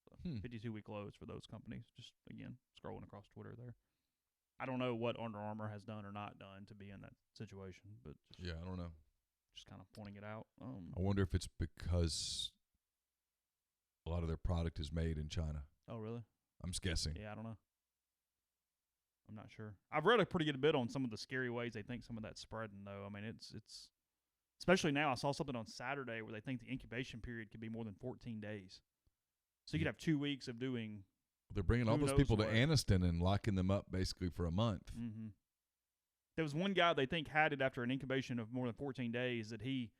S1: So 52-week lows for those companies. Just, again, scrolling across Twitter there. I don't know what Under Armour has done or not done to be in that situation, but just,
S2: I don't know.
S1: Just kind of pointing it out.
S2: I wonder if it's because a lot of their product is made in China.
S1: Oh, really?
S2: I'm guessing.
S1: Yeah, I don't know. I'm not sure. I've read a pretty good bit on some of the scary ways they think some of that's spreading, though. I mean, it's especially now. I saw something on Saturday where they think the incubation period could be more than 14 days. So you could have 2 weeks of doing.
S2: They're bringing all those people to Anniston and locking them up basically for a month.
S1: Mm-hmm. There was one guy they think had it after an incubation of more than 14 days that he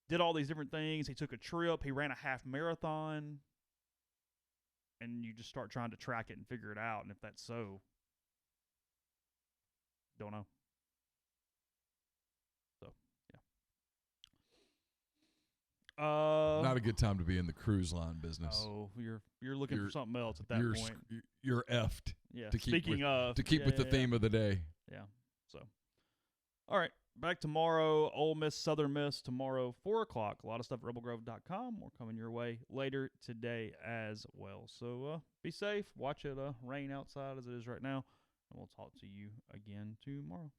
S1: did all these different things. He took a trip. He ran a half marathon. And you just start trying to track it and figure it out. And if that's so, don't know. So, yeah.
S2: Not a good time to be in the cruise line business.
S1: Oh, you're looking for something else at that point.
S2: You're effed.
S1: Yeah.
S2: To keep with the theme of the day.
S1: Yeah. So, all right. Back tomorrow, Ole Miss, Southern Miss, tomorrow, 4 o'clock. A lot of stuff at rebelgrove.com. We're coming your way later today as well. So be safe. Watch it rain outside as it is right now. And we'll talk to you again tomorrow.